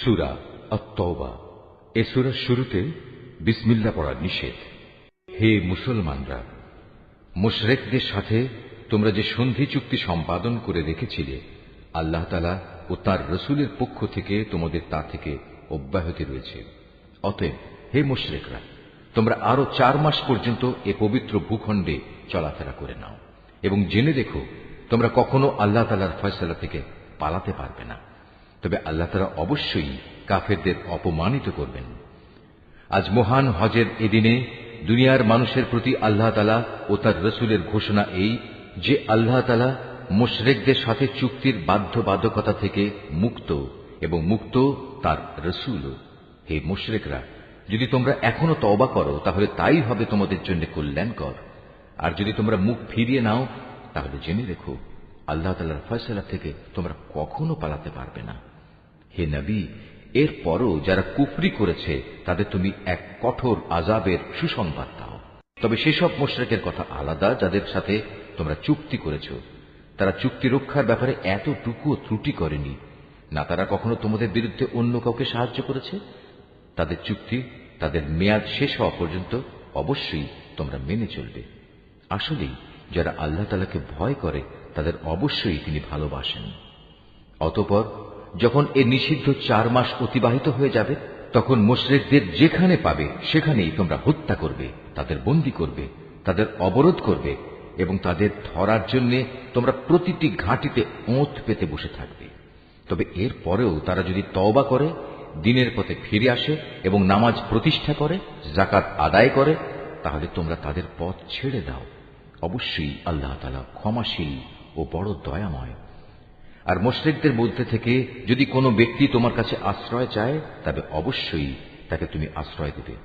সূরা আত-তাওবা। এ সূরার শুরুতে বিসমিল্লাহ পড়া নিষেধ। হে মুসলমানরা, মুশরিকদের সাথে তোমরা যে সন্ধি চুক্তি সম্পাদন করে রেখেছিলে, আল্লাহ তাআলা ও তার রাসূলের পক্ষ থেকে তোমাদের তা থেকে অব্যাহতি রয়েছে। অতএব হে মুশরিকরা, তোমরা আরো 4 মাস পর্যন্ত এ পবিত্র ভূখণ্ডে চলাফেরা করে নাও এবং জেনে রেখো তোমরা কখনো আল্লাহ তাআলার ফয়সালা থেকে পালাতে পারবে না। তবে আল্লাহ তাআলা অবশ্যই কাফেরদের অপমানিত করবেন। আজ মহান হজের এদিনে দুনিয়ার মানুষের প্রতি আল্লাহ তাআলা ও তার রাসূলের ঘোষণা এই যে আল্লাহ তাআলা মুশরিকদের সাথে চুক্তির বাধ্যবাধকতা থেকে মুক্ত এবং মুক্ত তার রাসূলও। হে মুশরিকরা, যদি তোমরা এখনো তওবা করো তাহলে তাই হবে তোমাদের জন্য কল্যাণকর, আর যদি তোমরা মুখ ফিরিয়ে নাও তাহলে জেনে রেখো আল্লাহ তাআলার ফয়সালা থেকে তোমরা কখনো পালাতে পারবে না। হে নবী, এরপরও যারা কুফরি করেছে তাদের তুমি এক কঠোর আযাবের সুসংবাদ দাও। তবে সেসব মুশরিকের কথা আলাদা যাদের সাথে তোমরা চুক্তি করেছ। তারা চুক্তি রক্ষার ব্যাপারে এতটুকুও ত্রুটি করেনি, না তারা কখনো তোমাদের বিরুদ্ধে অন্য কাউকে সাহায্য করেছে। তাদের চুক্তি তাদের মেয়াদ শেষ হওয়া পর্যন্ত অবশ্যই তোমরা মেনে চলবে। আসলেই যারা আল্লাহ তাআলাকে ভয় করে তাদের অবশ্যই তিনি ভালোবাসেন। অতঃপর যখন এ নিষিদ্ধ 4 মাস অতিবাহিত হয়ে যাবে, তখন মুশরিকদের যেখানে পাবে সেখানেই তোমরা হত্যা করবে, তাদের বন্দী করবে, তাদের অবরোধ করবে এবং তাদের ধরার জন্য তোমরা প্রতিটি ঘাঁটিতে ওঁত পেতে বসে থাকবে। তবে এর পরেও তারা যদি তওবা করে, দ্বীনের পথে ফিরে আসে এবং নামাজ প্রতিষ্ঠা করে, যাকাত আদায় করে, তাহলে তোমরা তাদের পথ ছেড়ে দাও। অবশ্যই আল্লাহ তাআলা ক্ষমাশীল ও বড় দয়াময়। আর মুশরিকদের মধ্যে থেকে যদি কোনো ব্যক্তি তোমার কাছে আশ্রয় চায়, তবে অবশ্যই তাকে তুমি আশ্রয় দেবে,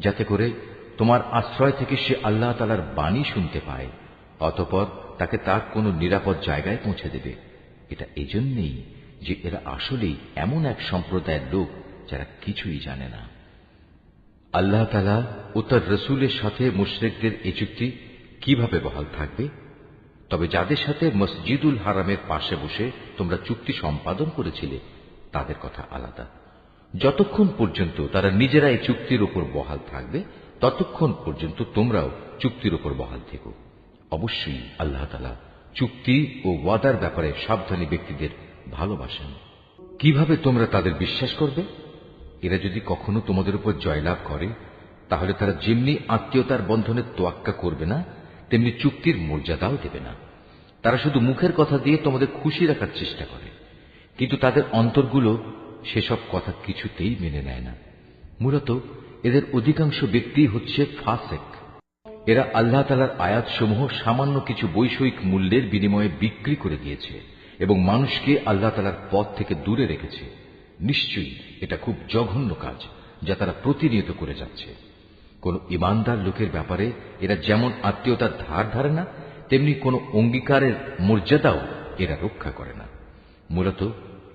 যাতে করে তোমার আশ্রয় থেকে সে আল্লাহ তাআলার বাণী শুনতে পায়। অতঃপর তাকে তার কোনো নিরাপদ জায়গায় পৌঁছে দেবে। এটা এজন্যই যে এরা আসলেই এমন এক সম্প্রদায়ের লোক যারা কিছুই জানে না। আল্লাহ তাআলা ও তার রাসূলের সাথে মুশরিকদের এই চুক্তি কিভাবে বহাল থাকবে? তবে যাদের সাথে মসজিদুল হারামের পাশে বসে তোমরা চুক্তি সম্পাদন করেছিলে তাদের কথা আলাদা। যতক্ষণ পর্যন্ত তারা নিজেরা এই চুক্তির উপর বহাল থাকবে, ততক্ষণ পর্যন্ত তোমরাও চুক্তির উপর বহাল থেকো। অবশ্যই আল্লাহ তাআলা চুক্তি ও ওয়াদার ব্যাপারে সাবধানী ব্যক্তিদের ভালোবাসেন। কিভাবে তোমরা তাদের বিশ্বাস করবে? এরা যদি কখনো তোমাদের উপর জয়লাভ করে, তাহলে তারা যেমনি আত্মীয়তার বন্ধনে তোয়াক্কা করবে না, তেমনি চুক্তির মর্যাদাও দেবে না। তারা শুধু মুখের কথা দিয়ে তোমাদের খুশি রাখার চেষ্টা করে, কিন্তু তাদের অন্তরগুলো সেসব কথা কিছুতেই মেনে নেয় না। মূলত এদের অধিকাংশ ব্যক্তি হচ্ছে ফাসেক। এরা আল্লাহ তাআলার আয়াতসমূহ সামান্য কিছু বৈষয়িক মূল্যের বিনিময়ে বিক্রি করে দিয়েছে এবং মানুষকে আল্লাহ তাআলার পথ থেকে দূরে রেখেছে। নিশ্চয়ই এটা খুব জঘন্য কাজ যা তারা প্রতিনিয়ত করে যাচ্ছে। কোন ইমানদার লোকের ব্যাপারে এরা যেমন আত্মীয়তার ধার ধারে না, তেমনি কোন অঙ্গীকারের মর্যাদাও এরা রক্ষা করে না। মূলত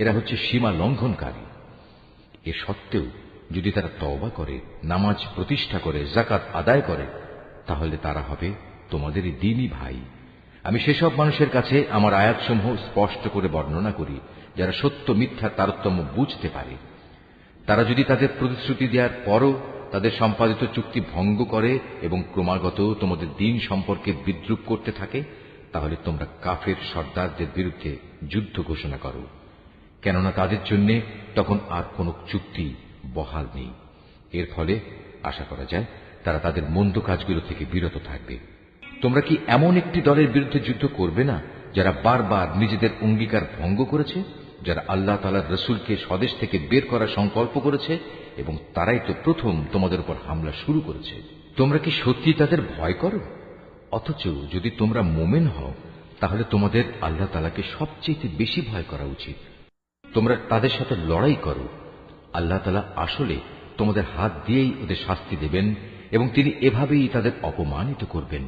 এরা হচ্ছে সীমা লঙ্ঘনকারী। এ সত্ত্বেও যদি তারা তওবা করে, নামাজ প্রতিষ্ঠা করে, যাকাত আদায় করে, তাহলে তারা হবে তোমাদেরই দ্বীনী ভাই। আমি সেসব মানুষের কাছে আমার আয়াতসমূহ স্পষ্ট করে বর্ণনা করি যারা সত্য মিথ্যার তারতম্য বুঝতে পারে। তারা যদি তাদের প্রতিশ্রুতি দেওয়ার পরও তাদের সম্পাদিত চুক্তি ভঙ্গ করে এবং ক্রমাগত তোমাদের দ্বীন সম্পর্কে বিদ্রূপ করতে থাকে, তাহলে তোমরা কাফের সর্দারদের বিরুদ্ধে যুদ্ধ ঘোষণা করো, কেননা তাদের জন্য তখন আর কোন চুক্তি বহাল নেই। এর ফলে আশা করা যায় তারা তাদের মন্দ কাজগুলো থেকে বিরত থাকবে। তোমরা কি এমন একটি দলের বিরুদ্ধে যুদ্ধ করবে না যারা বারবার নিজেদের অঙ্গীকার ভঙ্গ করেছে, যারা আল্লাহ তাআলার রাসূলকে স্বদেশ থেকে বের করার সংকল্প করেছে এবং তারাই তো প্রথম তোমাদের উপর হামলা শুরু করেছে? তোমরা কি সত্যি তাদের ভয় করো? অথচ যদি তোমরা মুমিন হও, তাহলে তোমাদের আল্লাহ তাআলাকে সবচেয়ে বেশি ভয় করা উচিত। তোমরা তাদের সাথে লড়াই করো। আল্লাহ তাআলা আসলে তোমাদের হাত দিয়েই ওদের শাস্তি দেবেন এবং তিনি এভাবেই তাদের অপমানিত করবেন।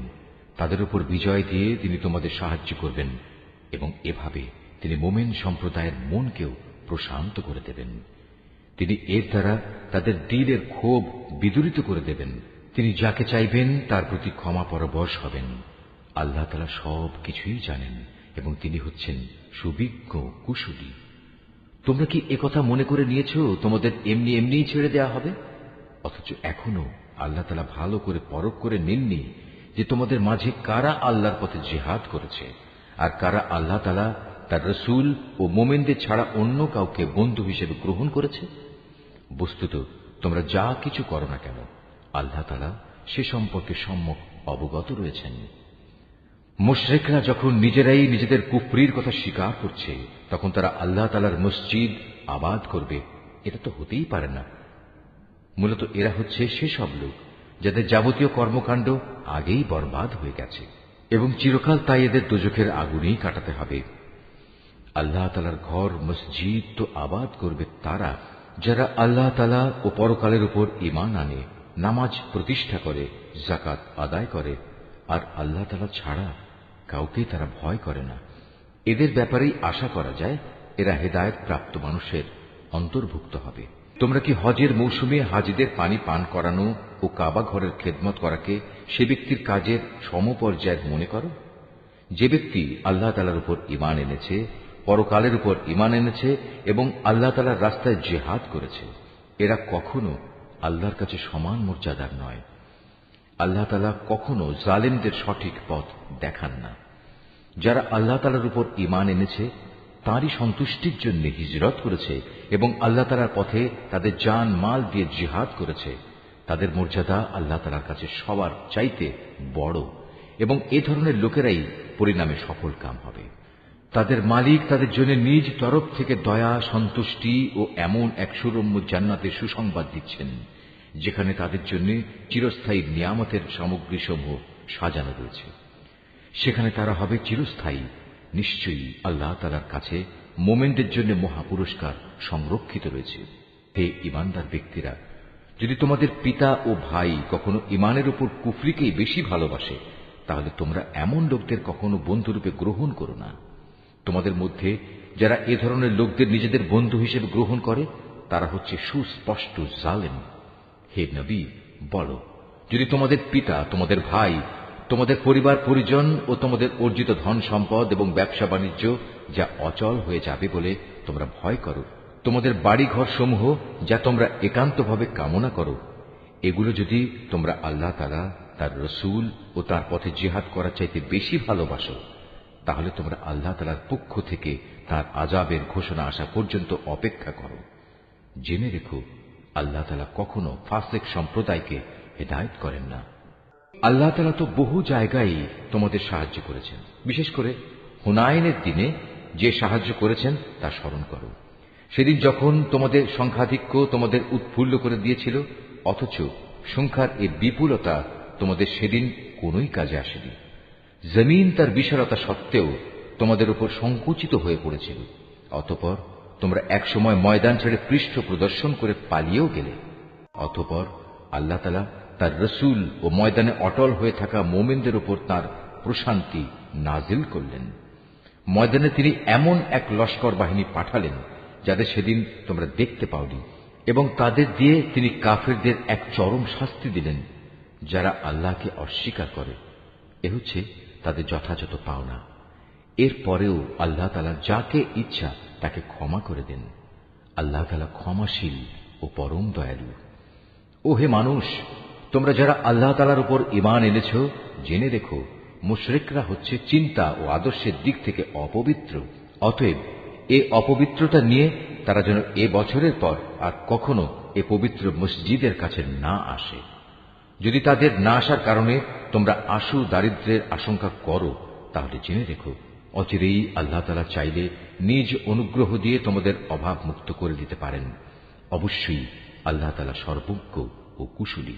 তাদের উপর বিজয় দিয়ে তিনি তোমাদের সাহায্য করবেন এবং এভাবে তিনি মুমিন সম্প্রদায়ের মনকেও প্রশান্ত করে দেবেন। তিনি এর দ্বারা তাদের দিলের ক্ষোভ বিদূরিত করে দেবেন। তিনি যাকে চাইবেন তার প্রতি ক্ষমা পরবশ হবেন। আল্লাহ তাআলা সব কিছুই জানেন এবং তিনি হচ্ছেন সুবিজ্ঞ কুশলী। তোমরা কি একথা মনে করে নিয়েছ তোমাদের এমনি এমনিই ছেড়ে দেয়া হবে? অথচ এখনো আল্লাহ তাআলা ভালো করে পরখ করে নেননি যে তোমাদের মাঝে কারা আল্লাহর পথে জিহাদ করেছে আর কারা আল্লাহ তাআলা তার রাসূল ও মুমিনদের ছাড়া অন্য কাউকে বন্ধু হিসেবে গ্রহণ করেছে। বস্তুত তোমরা যা কিছু করো না কেন আল্লাহ তাআলা সে সম্পর্কে সম্যক অবগত রয়েছেন। মুশরিকরা যখন নিজেরাই নিজেদের কুফরির কথা স্বীকার করছে তখন তারা আল্লাহ তাআলার মসজিদ আবাদ করবে, এটা তো হতেই পারে না। মূলত এরা হচ্ছে সেসব লোক যাদের যাবতীয় কর্মকাণ্ড আগেই বরবাদ হয়ে গেছে এবং চিরকাল তাই এদের দোজখের আগুনেই কাটাতে হবে। আল্লাহ তাআলার ঘর মসজিদ তো আবাদ করবে তারা যারা আল্লাহ তাআলা ও পরকালের উপর ঈমান আনে, নামাজ প্রতিষ্ঠা করে, যাকাত আদায় করে আর আল্লাহ তাআলা ছাড়া কাউকে তারা ভয় করে না। এদের ব্যাপারেই আশা করা যায় এরা হেদায়েত প্রাপ্ত মানুষের অন্তর্ভুক্ত হবে। তোমরা কি হজের মৌসুমে হাজিদের পানি পান করানো ও কাবা ঘরের খেদমত করাকে সে ব্যক্তির কাজের সমপর্যায়ের মনে করো? যে ব্যক্তি আল্লাহ তাআলার উপর ঈমান এনেছে, পরকালের উপর ঈমান এনেছে এবং আল্লাহ তাআলার রাস্তায় জিহাদ করেছে, এরা কখনো আল্লাহর কাছে সমান মর্যাদার নয়। আল্লাহ তাআলা কখনো জালেমদের সঠিক পথ দেখান না। যারা আল্লাহ তাআলার উপর ঈমান এনেছে তাঁরই সন্তুষ্টির জন্য হিজরত করেছে এবং আল্লাহ তাআলার পথে তাদের জান মাল দিয়ে জিহাদ করেছে, তাদের মর্যাদা আল্লাহ তাআলার কাছে সবার চাইতে বড় এবং এ ধরনের লোকেরাই পরিণামে সফল কাম হবে। তাদের মালিক তাদের জন্য নিজ তরফ থেকে দয়া, সন্তুষ্টি ও এমন এক সুরম্য জান্নাতের সুসংবাদ দিচ্ছেন যেখানে তাদের জন্য চিরস্থায়ী নিয়ামতের সামগ্রীসমূহ সাজানো রয়েছে। সেখানে তারা হবে চিরস্থায়ী। নিশ্চয়ই আল্লাহ তাআলার কাছে মোমেনদের জন্য মহা পুরস্কার সংরক্ষিত রয়েছে। হে ঈমানদার ব্যক্তিরা, যদি তোমাদের পিতা ও ভাই কখনো ঈমানের উপর কুফরিকেই বেশি ভালোবাসে তাহলে তোমরা এমন লোকদের কখনো বন্ধুরূপে গ্রহণ করো না। তোমাদের মধ্যে যারা এ ধরনের লোকদের নিজেদের বন্ধু হিসেবে গ্রহণ করে তারা হচ্ছে সুস্পষ্ট জালেম। হে নবী, বলো, যদি তোমাদের পিতা, তোমাদের ভাই, তোমাদের পরিবার পরিজন ও তোমাদের অর্জিত ধন সম্পদ এবং ব্যবসা বাণিজ্য যা অচল হয়ে যাবে বলে তোমরা ভয় করো, তোমাদের বাড়ি ঘর সমূহ যা তোমরা একান্তভাবে কামনা করো, এগুলো যদি তোমরা আল্লাহ তাআলা, তার রাসূল ও তার পথে জিহাদ করার চাইতে বেশি ভালোবাসো তাহলে তোমরা আল্লাহ তাআলার পক্ষ থেকে তার আযাবের ঘোষণা আসা পর্যন্ত অপেক্ষা করো। জেনে রেখো, আল্লাহ তাআলা কখনো ফাসিক সম্প্রদায়কে হেদায়েত করেন না। আল্লাহ তাআলা তো বহু জায়গায় তোমাদের সাহায্য করেছেন। বিশেষ করে হুনাইনের দিনে যে সাহায্য করেছেন তা স্মরণ করো। সেদিন যখন তোমাদের সংখ্যাধিক্য তোমাদের উৎফুল্ল করে দিয়েছিল, অথচ সংখ্যার এই বিপুলতা তোমাদের সেদিন কোনোই কাজে আসেনি। জমিন তার বিশালতা সত্ত্বেও তোমাদের উপর সংকুচিত হয়ে পড়েছিল। অতঃপর তোমরা একসময় ময়দান ছেড়ে পৃষ্ঠ প্রদর্শন করে পালিয়েও গেলে। অতঃপর আল্লাহ তাআলা তার রাসূল ও ময়দানে অটল হয়ে থাকা মুমিনদের উপর তার প্রশান্তি নাজিল করলেন। ময়দানে তিনি এমন এক লস্কর বাহিনী পাঠালেন যাদের সেদিন তোমরা দেখতে পাওনি, এবং তাদের দিয়ে তিনি কাফেরদের এক চরম শাস্তি দিলেন। যারা আল্লাহকে অস্বীকার করে এ হচ্ছে তাদের যথাযথ পাওনা। এরপরেও আল্লাহ তাআলা যাকে ইচ্ছা তাকে ক্ষমা করে দেন। আল্লাহ তাআলা ক্ষমাশীল ও পরম দয়ালু। ও হে মানুষ, তোমরা যারা আল্লাহ তাআলার উপর ঈমান এনেছ, জেনে রেখো মুশরিকরা হচ্ছে চিন্তা ও আদর্শের দিক থেকে অপবিত্র। অতএব এ অপবিত্রতা নিয়ে তারা যেন এ বছরের পর আর কখনো এ পবিত্র মসজিদের কাছে না আসে। যদি তাদের না আসার কারণে তোমরা আশু দারিদ্র্যের আশঙ্কা করো তাহলে জেনে রেখো অচিরেই আল্লাহ তাআলা চাইলে নিজ অনুগ্রহ দিয়ে তোমাদের অভাব মুক্ত করে দিতে পারেন। অবশ্যই আল্লাহ তাআলা সর্বজ্ঞ ও কুশলী।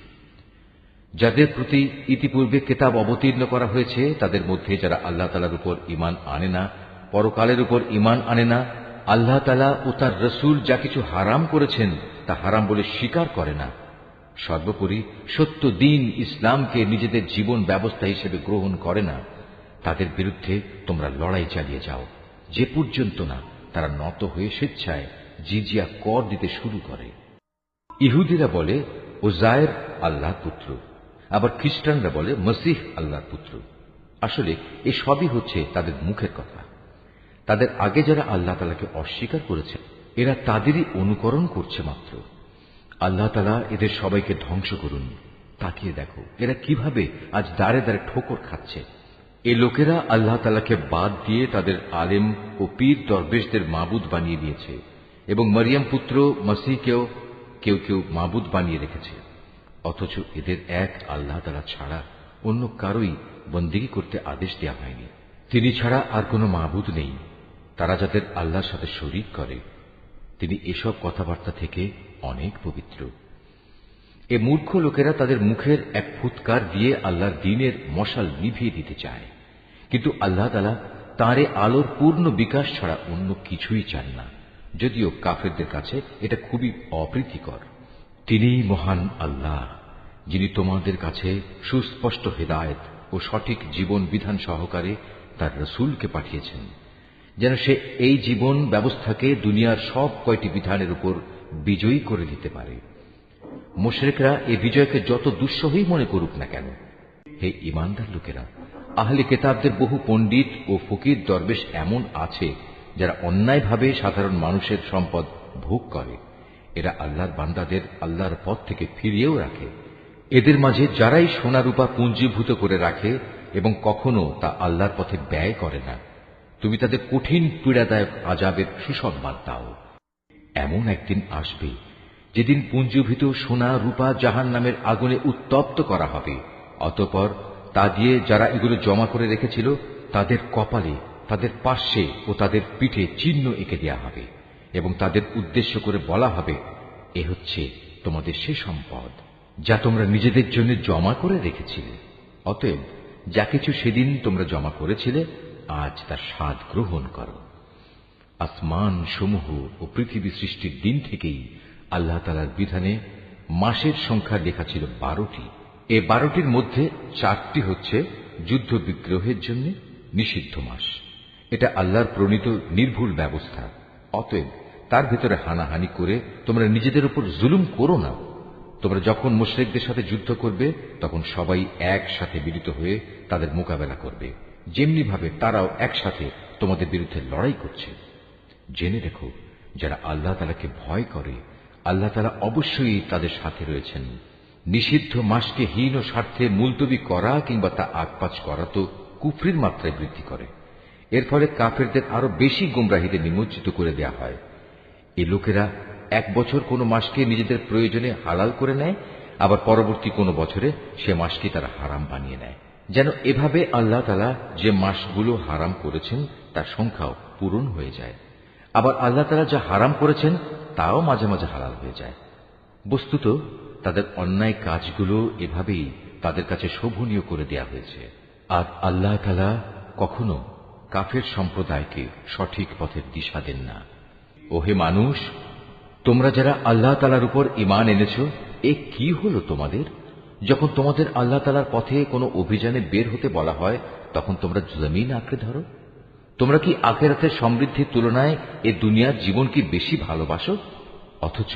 যাদের প্রতি ইতিপূর্বে কিতাব অবতীর্ণ করা হয়েছে তাদের মধ্যে যারা আল্লাহ তাআলার উপর ঈমান আনে না, পরকালের উপর ঈমান আনে না, আল্লাহ তাআলা ও তার রাসূল যা কিছু হারাম করেছেন তা হারাম বলে স্বীকার করে না, সর্বোপরি সত্য দ্বীন ইসলামকে নিজেদের জীবন ব্যবস্থা হিসেবে গ্রহণ করে না, তাদের বিরুদ্ধে তোমরা লড়াই চালিয়ে যাও যে পর্যন্ত না তারা নত হয়ে স্বেচ্ছায় জিজিয়া কর দিতে শুরু করে। ইহুদিরা বলে উযায়ের আল্লাহর পুত্র, আবার খ্রিস্টানরা বলে মসীহ আল্লাহর পুত্র। আসলে এ সবই হচ্ছে তাদের মুখের কথা। তাদের আগে যারা আল্লাহ তাআলাকে অস্বীকার করেছে এরা তাদেরই অনুকরণ করছে মাত্র। আল্লাহ তাআলা এদের সবাইকে ধ্বংস করুন। তাকিয়ে দেখো এরা কিভাবে আজ দাঁড়ে দাঁড়ে ঠোকর খাচ্ছে। এ লোকেরা আল্লাহ তাআলাকে বাদ দিয়ে তাদের আলেম ও পীর দরবেশদের মাবুদ বানিয়ে দিয়েছে এবং মরিয়ম পুত্র মসিহকেও কেউ কেউ মাবুদ বানিয়ে রেখেছে। অথচ এদের এক আল্লাহ তাআলা ছাড়া অন্য কারোই বন্দেগী করতে আদেশ দেওয়া হয়নি। তিনি ছাড়া আর কোনো মাবুদ নেই। তারা যাদের আল্লাহর সাথে শরীক করে তিনি এসব কথাবার্তা থেকে অনেক পবিত্র। এ মূর্খ লোকেরা তাদের মুখের এক ফুৎকার দিয়ে আল্লাহর দ্বীনের মশাল নিভিয়ে দিতে চায়, কিন্তু আল্লাহ তাআলা তাঁর আলোর পূর্ণ বিকাশ ছাড়া অন্য কিছুই চান না, যদিও কাফেরদের কাছে এটা খুবই অপ্রীতিকর। তিনিই মহান আল্লাহ, যিনি তোমাদের কাছে সুস্পষ্ট হেদায়েত ও সঠিক জীবন বিধান সহকারে তার রাসূলকে পাঠিয়েছেন, যেন সে এই জীবন ব্যবস্থাকে দুনিয়ার সব কয়টি বিধানের উপর বিজয়ী করে দিতে পারে। মুশরিকরা এই বিজয়কে যত দুঃসহই মনে করুক না কেন, হে ঈমানদার লোকেরা, আহলে কিতাবদের বহু পণ্ডিত ও ফকির দরবেশ এমন আছে যারা অন্যায়ভাবে সাধারণ মানুষের সম্পদ ভোগ করে। এরা আল্লাহর বান্দাদের আল্লাহর পথ থেকে ফিরিয়েও রাখে। এদের মাঝে যারাই সোনা রূপা পুঞ্জীভূত করে রাখে এবং কখনো তা আল্লাহর পথে ব্যয় করে না, তুমি তাদের কঠিন পীড়াদায়ক আযাবের সুসংবাদ দাও। এমন একদিন আসবে যেদিন পুঞ্জীভূত সোনা রূপা জাহান্নামের আগুনে উত্তপ্ত করা হবে। অতঃপর তা দিয়ে যারা এগুলো জমা করে রেখেছিল তাদের কপালে, তাদের পার্শ্বে ও তাদের পিঠে চিহ্ন এঁকে দেওয়া হবে এবং তাদের উদ্দেশ্য করে বলা হবে, এ হচ্ছে তোমাদের সে সম্পদ যা তোমরা নিজেদের জন্য জমা করে রেখেছিলে। অতএব যা কিছু সেদিন তোমরা জমা করেছিলে আজ তার স্বাদ গ্রহণ করো। আসমান সমূহ ও পৃথিবী সৃষ্টির দিন থেকেই আল্লাহ তাআলার বিধানে মাসের সংখ্যা লেখা ছিল 12টি। এই 12টির মধ্যে 4টি হচ্ছে যুদ্ধ বিগ্রহের জন্য নিষিদ্ধ মাস। এটা আল্লাহর প্রণীত নির্ভুল ব্যবস্থা। অতএব তার ভিতরে হানাহানি করে তোমরা নিজেদের উপর জুলুম করো না। তোমরা যখন মুশরিকদের সাথে যুদ্ধ করবে তখন সবাই একসাথে মিলিত হয়ে তাদের মোকাবেলা করবে, যেমনি ভাবে তারাও একসাথে তোমাদের বিরুদ্ধে লড়াই করছে। জেনে রেখো, যারা আল্লাহ তাআলাকে ভয় করে আল্লাহ তাআলা অবশ্যই তাদের সাথে রয়েছেন। নিষিদ্ধ মাসকে হীন ও স্বার্থে মুলতবি করা কিংবা তা আগপাচ করা তো কুফরির মাত্রায় বৃদ্ধি করে। এর ফলে কাফেরদের আরো বেশি গোমরাহিতে নিমজ্জিত করে দেয়া হয়। এ লোকেরা এক বছর কোনো মাসকে নিজেদের প্রয়োজনে হালাল করে নেয়, আবার পরবর্তী কোনো বছরে সে মাসকে তারা হারাম বানিয়ে নেয়, যেন এভাবে আল্লাহ তাআলা যে মাসগুলো হারাম করেছেন তার সংখ্যাও পূরণ হয়ে যায়। আবার আল্লাহ তাআলা যা হারাম করেছেন তাও মাঝে মাঝে হালাল হয়ে যায়। বস্তুত তাদের অন্যায় কাজগুলো এভাবেই তাদের কাছে শোভনীয় করে দেয়া হয়েছে। আর আল্লাহ তাআলা কখনো কাফের সম্প্রদায়কে সঠিক পথের দিশা দেন না। ওহে মানুষ, তোমরা যারা আল্লাহ তাআলার উপর ঈমান এনেছো, এ কি হলো তোমাদের? যখন তোমাদের আল্লাহ তাআলার পথে কোনো অভিযানে বের হতে বলা হয় তখন তোমরা জমিন আঁকড়ে ধরো। তোমরা কি আখিরাতের সমৃদ্ধির তুলনায় এ দুনিয়ার জীবন কি বেশি ভালোবাসো? অথচ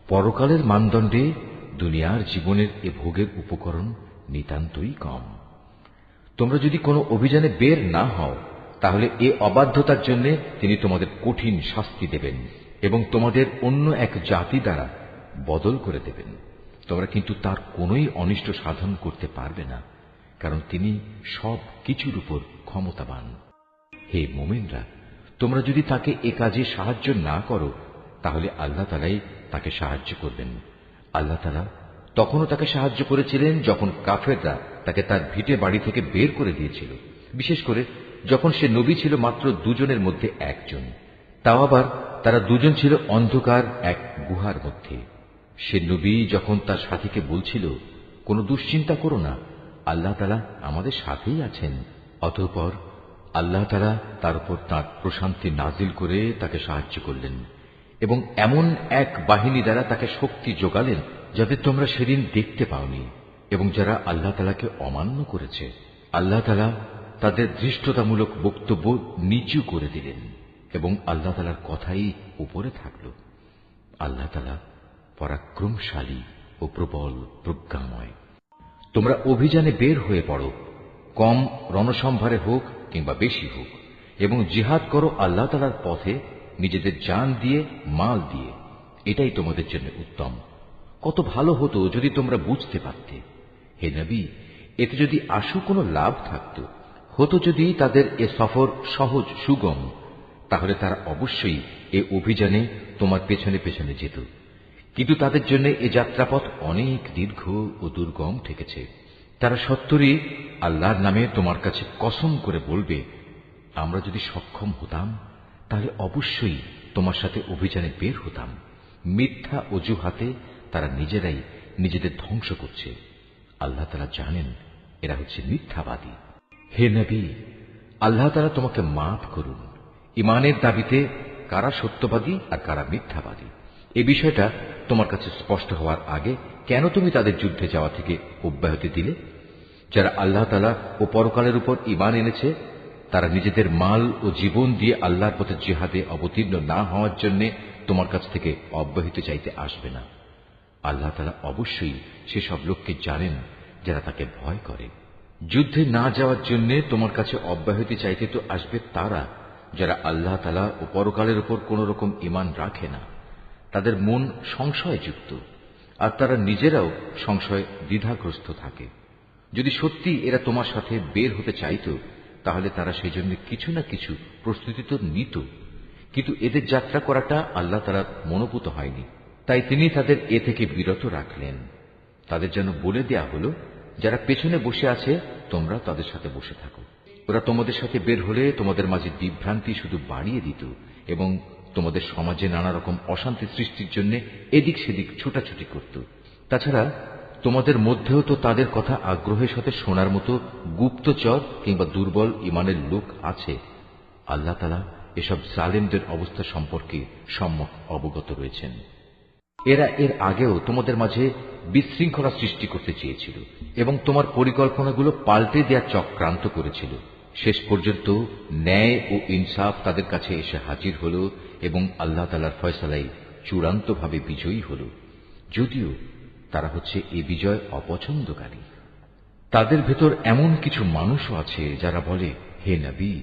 পরকালের মানদণ্ডে দুনিয়ার জীবনের এ ভোগের উপকরণ নিতান্তই কম। তোমরা যদি কোনো অভিযানে বের না হও তাহলে এ অবাধ্যতার জন্য তিনি তোমাদের কঠিন শাস্তি দেবেন এবং তোমাদের অন্য এক জাতি দ্বারা বদল করে দেবেন। তোমরা কিন্তু তার কোনোই অনিষ্ট সাধন করতে পারবে না, কারণ তিনি সব কিছুর উপর ক্ষমতাবান। হে মুমিনরা, তোমরা যদি তাকে এ কাজে সাহায্য না করো তাহলে আল্লাহ তাআলাই তাকে সাহায্য করবেন। আল্লাহ তাআলা তখনও তাকে সাহায্য করেছিলেন যখন কাফেররা তাকে তার ভিটে বাড়ি থেকে বের করে দিয়েছিল, বিশেষ করে যখন সে নবী ছিল মাত্র দুজনের মধ্যে একজন, তাও আবার তারা দুজন ছিল অন্ধকার এক গুহার মধ্যে। সে নবী যখন তার সাথীকে বলছিল, কোনো দুশ্চিন্তা করো না, আল্লাহ তাআলা আমাদের সাথেই আছেন, অতঃপর আল্লাহ তাআলা তার উপর তাঁর প্রশান্তি নাজিল করে তাকে সাহায্য করলেন এবং এমন এক বাহিনী দ্বারা তাকে শক্তি যোগালেন যাদের তোমরা সেদিন দেখতে পাওনি। এবং যারা আল্লাহ তাআলাকে অমান্য করেছে আল্লাহ তাআলা তাদের ধৃষ্টতামূলক বক্তব্য নিচু করে দিলেন এবং আল্লাহ তাআলার কথাই উপরে থাকল। আল্লাহ তাআলা পরাক্রমশালী ও প্রবল প্রজ্ঞাময়। তোমরা অভিযানে বের হয়ে পড়ো, কম রণসম্ভারে হোক কিংবা বেশি হোক, এবং জিহাদ করো আল্লাহ তাআলার পথে নিজেদের জান দিয়ে, মাল দিয়ে। এটাই তোমাদের জন্য উত্তম। কত ভালো হতো যদি তোমরা বুঝতে পারতে। হে নবী, এতে যদি আশু কোনো লাভ থাকত, হতো যদি তাদের এ সফর সহজ সুগম, তাহলে তারা অবশ্যই এ অভিযানে তোমার পেছনে পেছনে যেত। কিন্তু তাদের জন্য এ যাত্রাপথ অনেক দীর্ঘ ও দুর্গম ঠেকেছে। তারা সত্তরই আল্লাহর নামে তোমার কাছে কসম করে বলবে, আমরা যদি সক্ষম হতাম তাহলে অবশ্যই তোমার সাথে অভিযানে বের হতাম। মিথ্যা অজুহাতে তারা নিজেরাই নিজেদের ধ্বংস করছে। আল্লাহ তাআলা জানেন এরা হচ্ছে মিথ্যাবাদী। হে নবী, আল্লাহ তাআলা তোমাকে মাফ করুন। ইমানের দাবিতে কারা সত্যবাদী আর কারা মিথ্যাবাদী, এ বিষয়টা তোমার কাছে স্পষ্ট হওয়ার আগে কেন তুমি তাদের যুদ্ধে যাওয়া থেকে অব্যাহতি দিলে? যারা আল্লাহ তাআলা ও পরকালের উপর ঈমান এনেছে, তারা নিজেদের মাল ও জীবন দিয়ে আল্লাহর পথে জিহাদে অবতীর্ণ না হওয়ার জন্য তোমার কাছ থেকে অব্যাহতি চাইতে আসবে না। আল্লাহ তাআলা অবশ্যই সেসব লোককে জানেন যারা তাকে ভয় করে। যুদ্ধে না যাওয়ার জন্য তোমার কাছে অব্যাহতি চাইতে তো আসবে তারা যারা আল্লাহ তাআলা ও পরকালের উপর কোন রকম ঈমান রাখে না। তাদের মন সংশয়যুক্ত, আর তারা নিজেরাও সংশয় দ্বিধাগ্রস্ত থাকে। যদি সত্যি এরা তোমার সাথে বের হতে চাইত, তাহলে তারা সেই জন্য কিছু না কিছু প্রস্তুতি তো নিত, কিন্তু এদের যাত্রা করাটা আল্লাহ তাআলার মনোভূত হয়নি, তাই তিনি তাদের এ থেকে বিরত রাখলেন। তাদের যেন বলে দেয়া হলো, যারা পেছনে বসে আছে তোমরা তাদের সাথে বসে থাকো। ওরা তোমাদের সাথে বের হলে তোমাদের মাঝে বিভ্রান্তি শুধু বাড়িয়ে দিত এবং তোমাদের সমাজে নানা রকম অশান্তি সৃষ্টির জন্য এদিক সেদিক ছুটাছুটি করত। তাছাড়া তোমাদের মধ্যেও তো তাদের কথা আগ্রহের সাথে শোনার মতো গুপ্তচর কিংবা দুর্বল ইমানের লোক আছে। আল্লাহ তাআলা এসব জালেমদের অবস্থা সম্পর্কে সম্যক অবগত রয়েছেন। এরা এর আগেও তোমাদের মাঝে বিশৃঙ্খলা সৃষ্টি করতে চেয়েছিল এবং তোমার পরিকল্পনাগুলো পাল্টে দেওয়ার চক্রান্ত করেছিল। শেষ পর্যন্ত ন্যায় ও ইনসাফ তাদের কাছে এসে হাজির হল এবং আল্লাহ তাআলার ফয়সালাই চূড়ান্তভাবে বিজয়ী হল, যদিও তারা হচ্ছে এ বিজয় অপছন্দকারী। তাদের ভেতর এমন কিছু মানুষও আছে যারা বলে, হে নবী,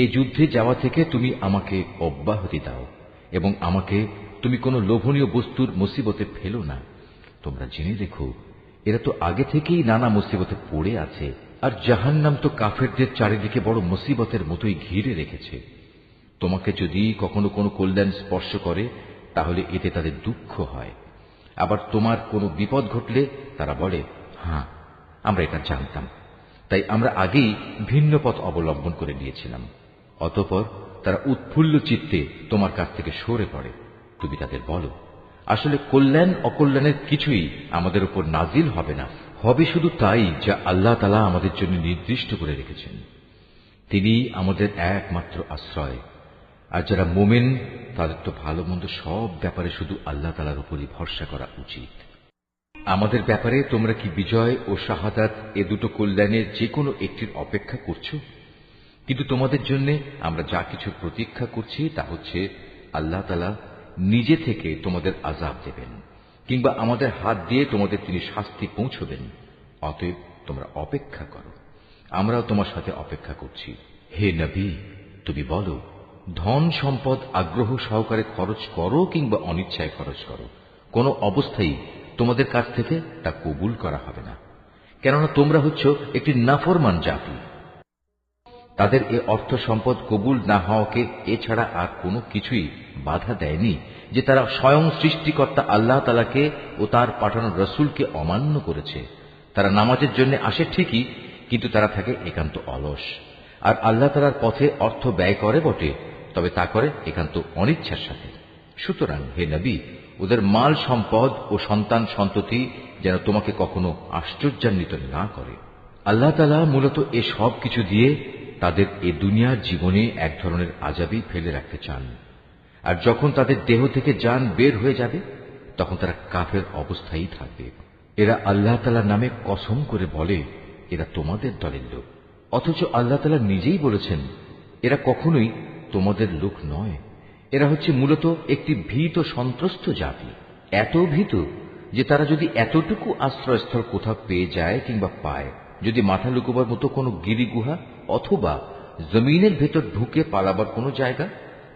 এই যুদ্ধে যাওয়া থেকে তুমি আমাকে অব্যাহতি দাও এবং আমাকে তুমি কোনো লোভনীয় বস্তুর মুসিবতে ফেলো না। তোমরা জেনে রেখো, এরা তো আগে থেকেই নানা মুসিবতে পড়ে আছে, আর জাহান্নাম তো কাফেরদের চারিদিকে বড় মুসিবতের মতোই ঘিরে রেখেছে। তোমাকে যদি কখনো কোনো কল্যাণ স্পর্শ করে তাহলে এতে তাদের দুঃখ হয়, আবার তোমার কোনো বিপদ ঘটলে তারা বলে, হ্যাঁ, আমরা এটা জানতাম, তাই আমরা আগেই ভিন্ন পথ অবলম্বন করে নিয়েছিলাম। অতঃপর তারা উৎফুল্ল চিত্তে তোমার কাছ থেকে সরে পড়ে। তুমি তাদের বলো, আসলে কল্যাণ অকল্যাণের কিছুই আমাদের উপর নাজিল হবে না, হবে শুধু তাই যা আল্লাহ তাআলা আমাদের জন্য নির্দিষ্ট করে রেখেছেন। তিনি আমাদের একমাত্র আশ্রয়। আর যারা মুমিন তাদের তো ভালো মন্দ সব ব্যাপারে শুধু আল্লাহ তাআলার উপরই ভরসা করা উচিত। আমাদের ব্যাপারে তোমরা কি বিজয় ও শাহাদাত এ দুটো কল্যাণের যে কোনো একটির অপেক্ষা করছো? কিন্তু তোমাদের জন্য আমরা যা কিছু প্রতীক্ষা করছি তা হচ্ছে আল্লাহ তাআলা নিজে থেকে তোমাদের আযাব দেবেন, কিংবা আমাদের হাত দিয়ে তোমাদের তিনি শাস্তি পৌঁছবেন। অতএব তোমরা অপেক্ষা করো, আমরাও তোমার সাথে অপেক্ষা করছি। হে নবী, তুমি বলো, ধন সম্পদ আগ্রহ সহকারে খরচ করো কিংবা অনিচ্ছায় খরচ করো, কোনো অবস্থায় তোমাদের কাছ থেকে তা কবুল করা হবে না, কেননা তোমরা হচ্ছ একটি নাফরমান জাতি। তাদের এ অর্থ সম্পদ কবুল না হওয়াকে এছাড়া আর কোনো কিছুই বাধা দেয়নি যে তারা স্বয়ং সৃষ্টিকর্তা আল্লাহ তাআলাকে ও তার পাঠানো রসুলকে অমান্য করেছে। তারা নামাজের জন্য আসে ঠিকই, কিন্তু তারা থাকে একান্ত অলস, আর আল্লাহ তাআলার পথে অর্থ ব্যয় করে বটে, তবে তা করে একান্ত অনিচ্ছার সাথে। সুতরাং হে নবী, ওদের মাল সম্পদ ও সন্তান সন্ততি যেন তোমাকে কখনো আশ্চর্যান্বিত না করে। আল্লাহ তাআলা মূলত এ সব কিছু দিয়ে তাদের এ দুনিয়ার জীবনে এক ধরনের আযাবই ফেলে রাখতে চান, আর যখন তাদের দেহ থেকে জান বের হয়ে যাবে তখন তারা কাফের অবস্থায় থাকবে। এরা আল্লাহ তাআলার নামে কসম করে বলে এরা তোমাদের দলের লোক, অথচ আল্লাহ তাআলা নিজেই বলেছেন এরা কখনোই তোমাদের লোক নয়। এরা হচ্ছে মূলত একটি ভীত সন্ত্রস্ত জাতি, এত ভীত যে তারা যদি এতটুকু আশ্রয়স্থল কোথাও পেয়ে যায় কিংবা পায়, যদি মাথা লুকোবার মতো কোনো গিরিগুহা অথবা জমিনের ভেতর ঢুকে পালাবার কোনো জায়গা,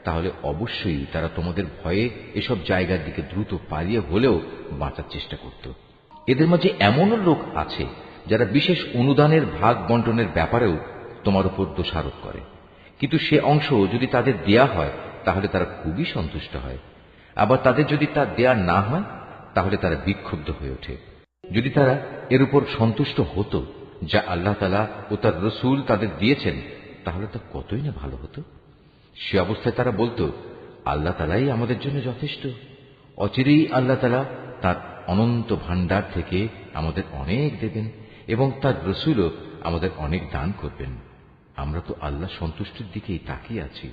তাহলে অবশ্যই তারা তোমাদের ভয়ে এসব জায়গার দিকে দ্রুত পালিয়ে হলেও বাঁচার চেষ্টা করত। এদের মাঝে এমনও লোক আছে যারা বিশেষ অনুদানের ভাগ বন্টনের ব্যাপারেও তোমার উপর দোষারোপ করে, কিন্তু সে অংশ যদি তাদের দেয়া হয় তাহলে তারা খুবই সন্তুষ্ট হয়। আবার তাদের যদি তা দেয়া না হয় তাহলে তারা বিক্ষুব্ধ হয়ে ওঠে। যদি তারা এর উপর সন্তুষ্ট হতো যা আল্লাহ তাআলা ও তার রসূল তাদের দিয়েছেন, তাহলে তা কতই না ভালো হতো। সে অবস্থায় তারা বলতো, আল্লাহ তাআলাই আমাদের জন্য যথেষ্ট। অচিরেই আল্লাহ তাআলা তার অনন্ত ভাণ্ডার থেকে আমাদের অনেক দেবেন এবং তার রসূলও আমাদের অনেক দান করবেন। আমরা তো আল্লাহ সন্তুষ্টির দিকেই তাকিয়ে আছি।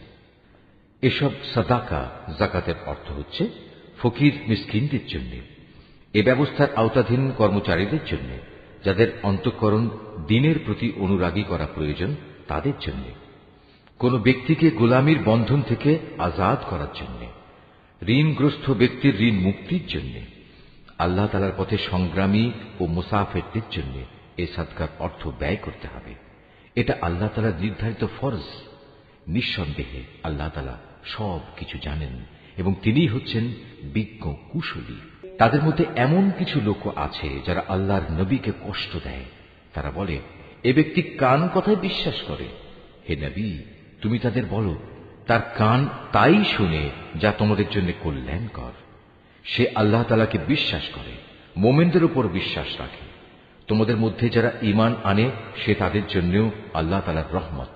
এসব সাদাকা যাকাতের অর্থ হচ্ছে ফকির মিসকিনদের জন্য, এ ব্যবস্থার আওতাধীন কর্মচারীদের জন্য, যাদের অন্তঃকরণ দ্বীনের প্রতি অনুরাগী করা প্রয়োজন তাদের জন্য, কোন ব্যক্তিকে গোলামির বন্ধন থেকে আজাদ করার জন্য, ঋণগ্রস্ত ব্যক্তির ঋণ মুক্তির জন্য, আল্লাহ তাআলার পথে সংগ্রামী ও মুসাফিরদের জন্য এই সাদকার অর্থ ব্যয় করতে হবে। এটা আল্লাহ তাআলার নির্ধারিত ফরজ। নিঃসন্দেহে আল্লাহ তাআলা সব কিছু জানেন এবং তিনিই হচ্ছেন বিজ্ঞ কুশলী। তাদের মধ্যে এমন কিছু লোক আছে যারা আল্লাহর নবীকে কষ্ট দেয়। তারা বলে, এ ব্যক্তি কান কথায় বিশ্বাস করে। হে নবী, তুমি তাদের বলো, তার কান তাই শুনে যা তোমাদের জন্য কল্যাণকর। সে আল্লাহ তাআলাকে বিশ্বাস করে, মোমেনদের উপর বিশ্বাস রাখে। তোমাদের মধ্যে যারা ঈমান আনে সে তাদের জন্যও আল্লাহ তাআলার রহমত।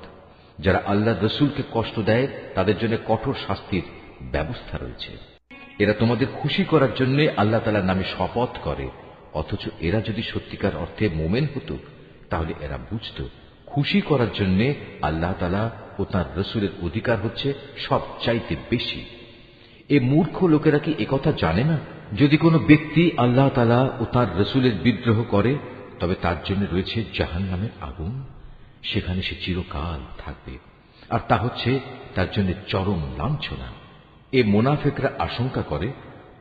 যারা আল্লাহর রসূলকে কষ্ট দেয় তাদের জন্য কঠোর শাস্তির ব্যবস্থা রয়েছে। এরা তোমাদের খুশি করার জন্য আল্লাহ তাআলার নামে শপথ করে, অথচ এরা যদি সত্যিকার অর্থে মোমেন হতো তাহলে এরা বুঝত খুশি করার জন্য আল্লাহ তাআলা ও তাঁর রসূলের অধিকার হচ্ছে সবচাইতে বেশি। এ মূর্খ লোকেরা কি একথা জানে না? যদি কোনো ব্যক্তি আল্লাহ তাআলা ও তাঁর রসূলের বিদ্রোহ করে তবে তার জন্য রয়েছে জাহান্নামের আগুন, সেখানে সে চিরকাল থাকবে, আর তা হচ্ছে তার জন্য চরম লাঞ্ছনা। এ মুনাফিকরা আশঙ্কা করে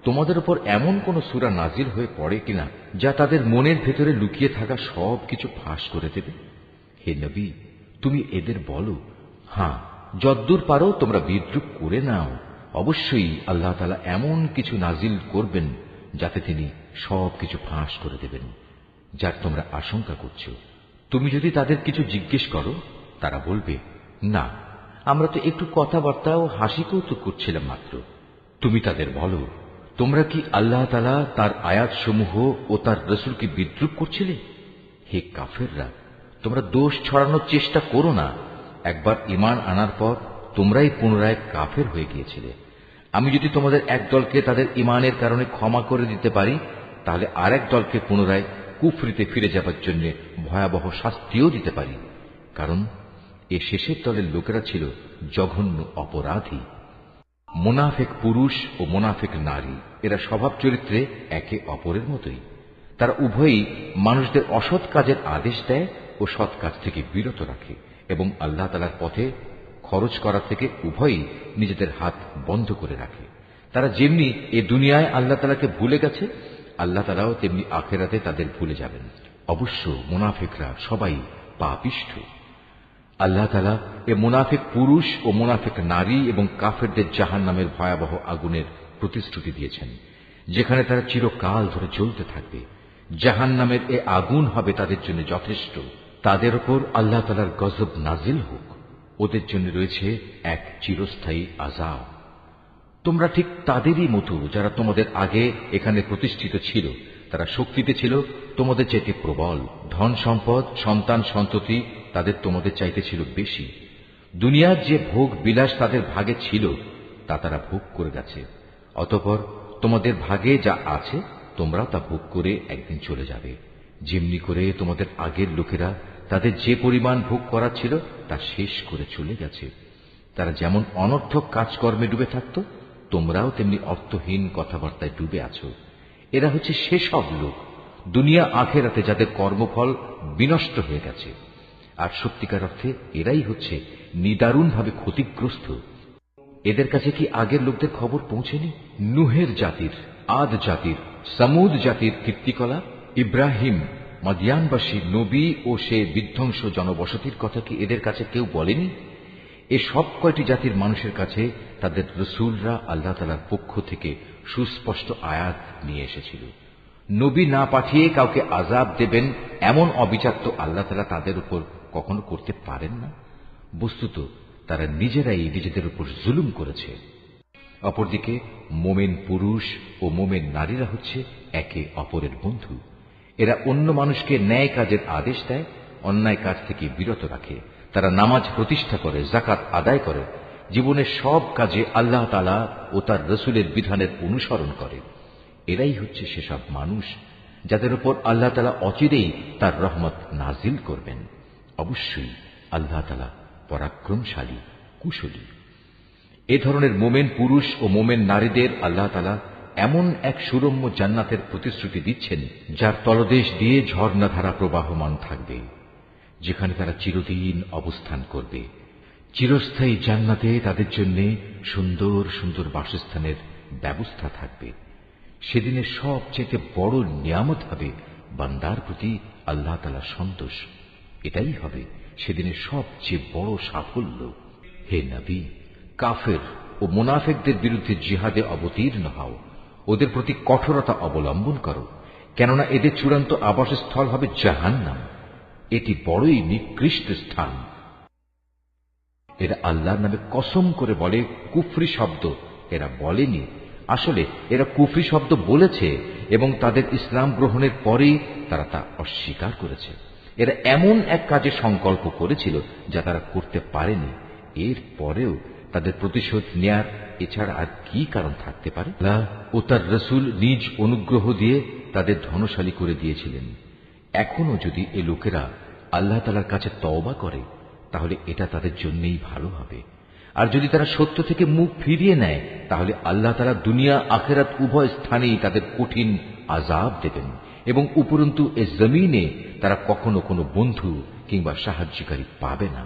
তোমাদের উপর এমন কোন সূরা নাজিল হয়ে পড়ে কিনা যা তাদের মনের ভেতরে লুকিয়ে থাকা সব কিছু ফাঁস করে দেবে। হে নবী, তুমি এদের বলো, হ্যাঁ, যদ্দূর পারো তোমরা বিদ্রুপ করে নাও। অবশ্যই আল্লাহ তাআলা এমন কিছু নাজিল করবেন যাতে তিনি সব কিছু ফাঁস করে দেবেন, যার তোমরা আশঙ্কা করছো। তুমি যদি তাদের কিছু জিজ্ঞেস করো তারা বলবে, না, আমরা তো একটু কথাবার্তা ও হাসি কৌতুক করছিলাম মাত্র। তুমি তাদের বলো, তোমরা কি আল্লাহ তাআলা তার আয়াতসমূহ ও তার রসূলকে বিদ্রুপ করছিলে? হে কাফেররা, তোমরা দোষ ছড়ানোর চেষ্টা করো না। একবার ঈমান আনার পর তোমরাই পুনরায় কাফের হয়ে গিয়েছিলে। আমি যদি তোমাদের এক দলকে তাদের ঈমানের কারণে ক্ষমা করে দিতে পারি, তাহলে আরেক দলকে পুনরায় কুফরিতে ফিরে যাবার জন্য ভয়াবহ শাস্তিও দিতে পারি, কারণ এ শেষের দলের লোকেরা ছিল জঘন্য অপরাধী। মুনাফিক পুরুষ ও মুনাফিক নারী এরা স্বভাব চরিত্রে একে অপরের মতোই। তারা উভয়ই মানুষদের অসৎ কাজের আদেশ দেয় ও সৎ কাজ থেকে বিরত রাখে এবং আল্লাহ তাআলার পথে খরচ করা থেকে উভয়ই নিজেদের হাত বন্ধ করে রাখে। তারা যেমনি এ দুনিয়ায় আল্লাহ তাআলাকে ভুলে গেছে, আল্লাহ তাআলাও তেমনি আখিরাতে তাদের ভুলে যাবেন। অবশ্য মুনাফিকরা সবাই পাপিষ্ঠ। আল্লাহ তাআলা এ মুনাফিক পুরুষ ও মুনাফিক নারী এবং কাফেরদের জাহান্নামের ভয়াবহ আগুনের প্রতিশ্রুতি দিয়েছেন, যেখানে তারা চিরকাল ধরে জ্বলতে থাকবে। জাহান্নামের এ আগুন হবে তাদের জন্য যথেষ্ট। তাদের উপর আল্লাহ তাআলার গজব নাজিল হোক। ওদের জন্য রয়েছে এক চিরস্থায়ী আযাব। তোমরা ঠিক তাদেরই মতো যারা তোমাদের আগে এখানে প্রতিষ্ঠিত ছিল। তারা শক্তিতে ছিল তোমাদের চাইতে প্রবল, ধন সম্পদ, সন্তান সন্ততি তাদের তোমাদের চাইতে ছিল বেশি। দুনিয়ার যে ভোগ বিলাস তাদের ভাগে ছিল তা তারা ভোগ করে গেছে। অতঃপর তোমাদের ভাগে যা আছে তোমরা তা ভোগ করে একদিন চলে যাবে। যেমনি করে তোমাদের আগের লোকেরা তাদের যে পরিমাণ ভোগ করা ছিল তা শেষ করে চলে গেছে। তারা যেমন অনর্থক কাজকর্মে ডুবে থাকত, তোমরাও তেমনি অর্থহীন কথাবার্তায় ডুবে আছো। এরা হচ্ছে সেসব লোক দুনিয়া আখেরাতে যাদের কর্মফল বিনষ্ট হয়ে গেছে, আর সত্যিকার অর্থে এরাই হচ্ছে নিদারুণভাবে ক্ষতিগ্রস্ত। এদের কাছে কি আগের লোকদের খবর পৌঁছেনি? নুহের জাতির, আদ জাতির, সামুদ জাতির কীর্তিকলা, ইব্রাহিম, মাদিয়ানবাসী নবী ও সে বিধ্বংস জনবসতির কথা কি এদের কাছে কেউ বলেনি? এ সব কয়টি জাতির মানুষের কাছে তাদের রসুলরা আল্লাহ তাআলার পক্ষ থেকে সুস্পষ্ট আয়াত নিয়ে এসেছিল। নবী না পাঠিয়ে কাউকে আযাব দেবেন এমন অবিচার তো আল্লাহ তাআলা তাদের উপর কখনো করতে পারেন না। বস্তুত তারা নিজেরাই নিজেদের উপর জুলুম করেছে। অপরদিকে মোমেন পুরুষ ও মোমেন নারীরা হচ্ছে একে অপরের বন্ধু। এরা অন্য মানুষকে ন্যায় কাজের আদেশ দেয়, অন্যায় কাজ থেকে বিরত রাখে। তারা নামাজ প্রতিষ্ঠা করে, যাকাত আদায় করে, জীবনের সব কাজে আল্লাহ তাআলা ও তার রসুলের বিধানের অনুসরণ করে। এরাই হচ্ছে সেসব মানুষ যাদের উপর আল্লাহ তাআলা অচিরেই তার রহমত নাজিল করবেন। অবশ্যই আল্লাহ তাআলা পরাক্রমশালী, কুশলী। এ ধরনের মোমেন পুরুষ ও মোমেন নারীদের আল্লাহ তাআলা এমন এক সুরম্য জান্নাতের প্রতিশ্রুতি দিচ্ছেন, যার তলদেশ দিয়ে ঝর্ণাধারা প্রবাহমান থাকবে, যেখানে তারা চিরদিন অবস্থান করবে। চিরস্থায়ী জান্নাতে তাদের জন্য সুন্দর সুন্দর বাসস্থানের ব্যবস্থা থাকবে। সেদিনের সবচেয়ে বড় নিয়ামত হবে বান্দার প্রতি আল্লাহ তাআলার সন্তোষ। এটাই হবে সেদিনের সবচেয়ে বড় সাফল্য। হে নবী, কাফের ও মুনাফিকদের বিরুদ্ধে জিহাদে অবতীর্ণ হও, ওদের প্রতি কঠোরতা অবলম্বন করো, কেননা এদের চূড়ান্ত আবাসস্থল হবে জাহান্নাম। এটি বড়ই নিকৃষ্ট স্থান। এরা আল্লাহর নামে কসম করে বলে কুফরি শব্দ এরা বলেনি, আসলে এরা কুফরি শব্দ বলেছে এবং তাদের ইসলাম গ্রহণের পরেই তারা তা অস্বীকার করেছে। এরা এমন এক কাজে সংকল্প করেছিল যা তারা করতে পারেনি। এর পরেও তাদের প্রতিশোধ নেয়ার এছাড়া আর কি কারণ থাকতে পারে? আল্লাহ ও তার রসুল নিজ অনুগ্রহ দিয়ে তাদের ধনশালী করে দিয়েছিলেন। এখনো যদি এ লোকেরা আল্লাহ তাআলার কাছে তওবা করে তাহলে এটা তাদের জন্যই ভালো হবে। আর যদি তারা সত্য থেকে মুখ ফিরিয়ে নেয় তাহলে আল্লাহ তাআলা দুনিয়া আখিরাত উভয় স্থানেই তাদের কঠিন আযাব দেবেন এবং উপরন্তু এ জমিনে তারা কখনো কোনো বন্ধু কিংবা সাহায্যকারী পাবে না।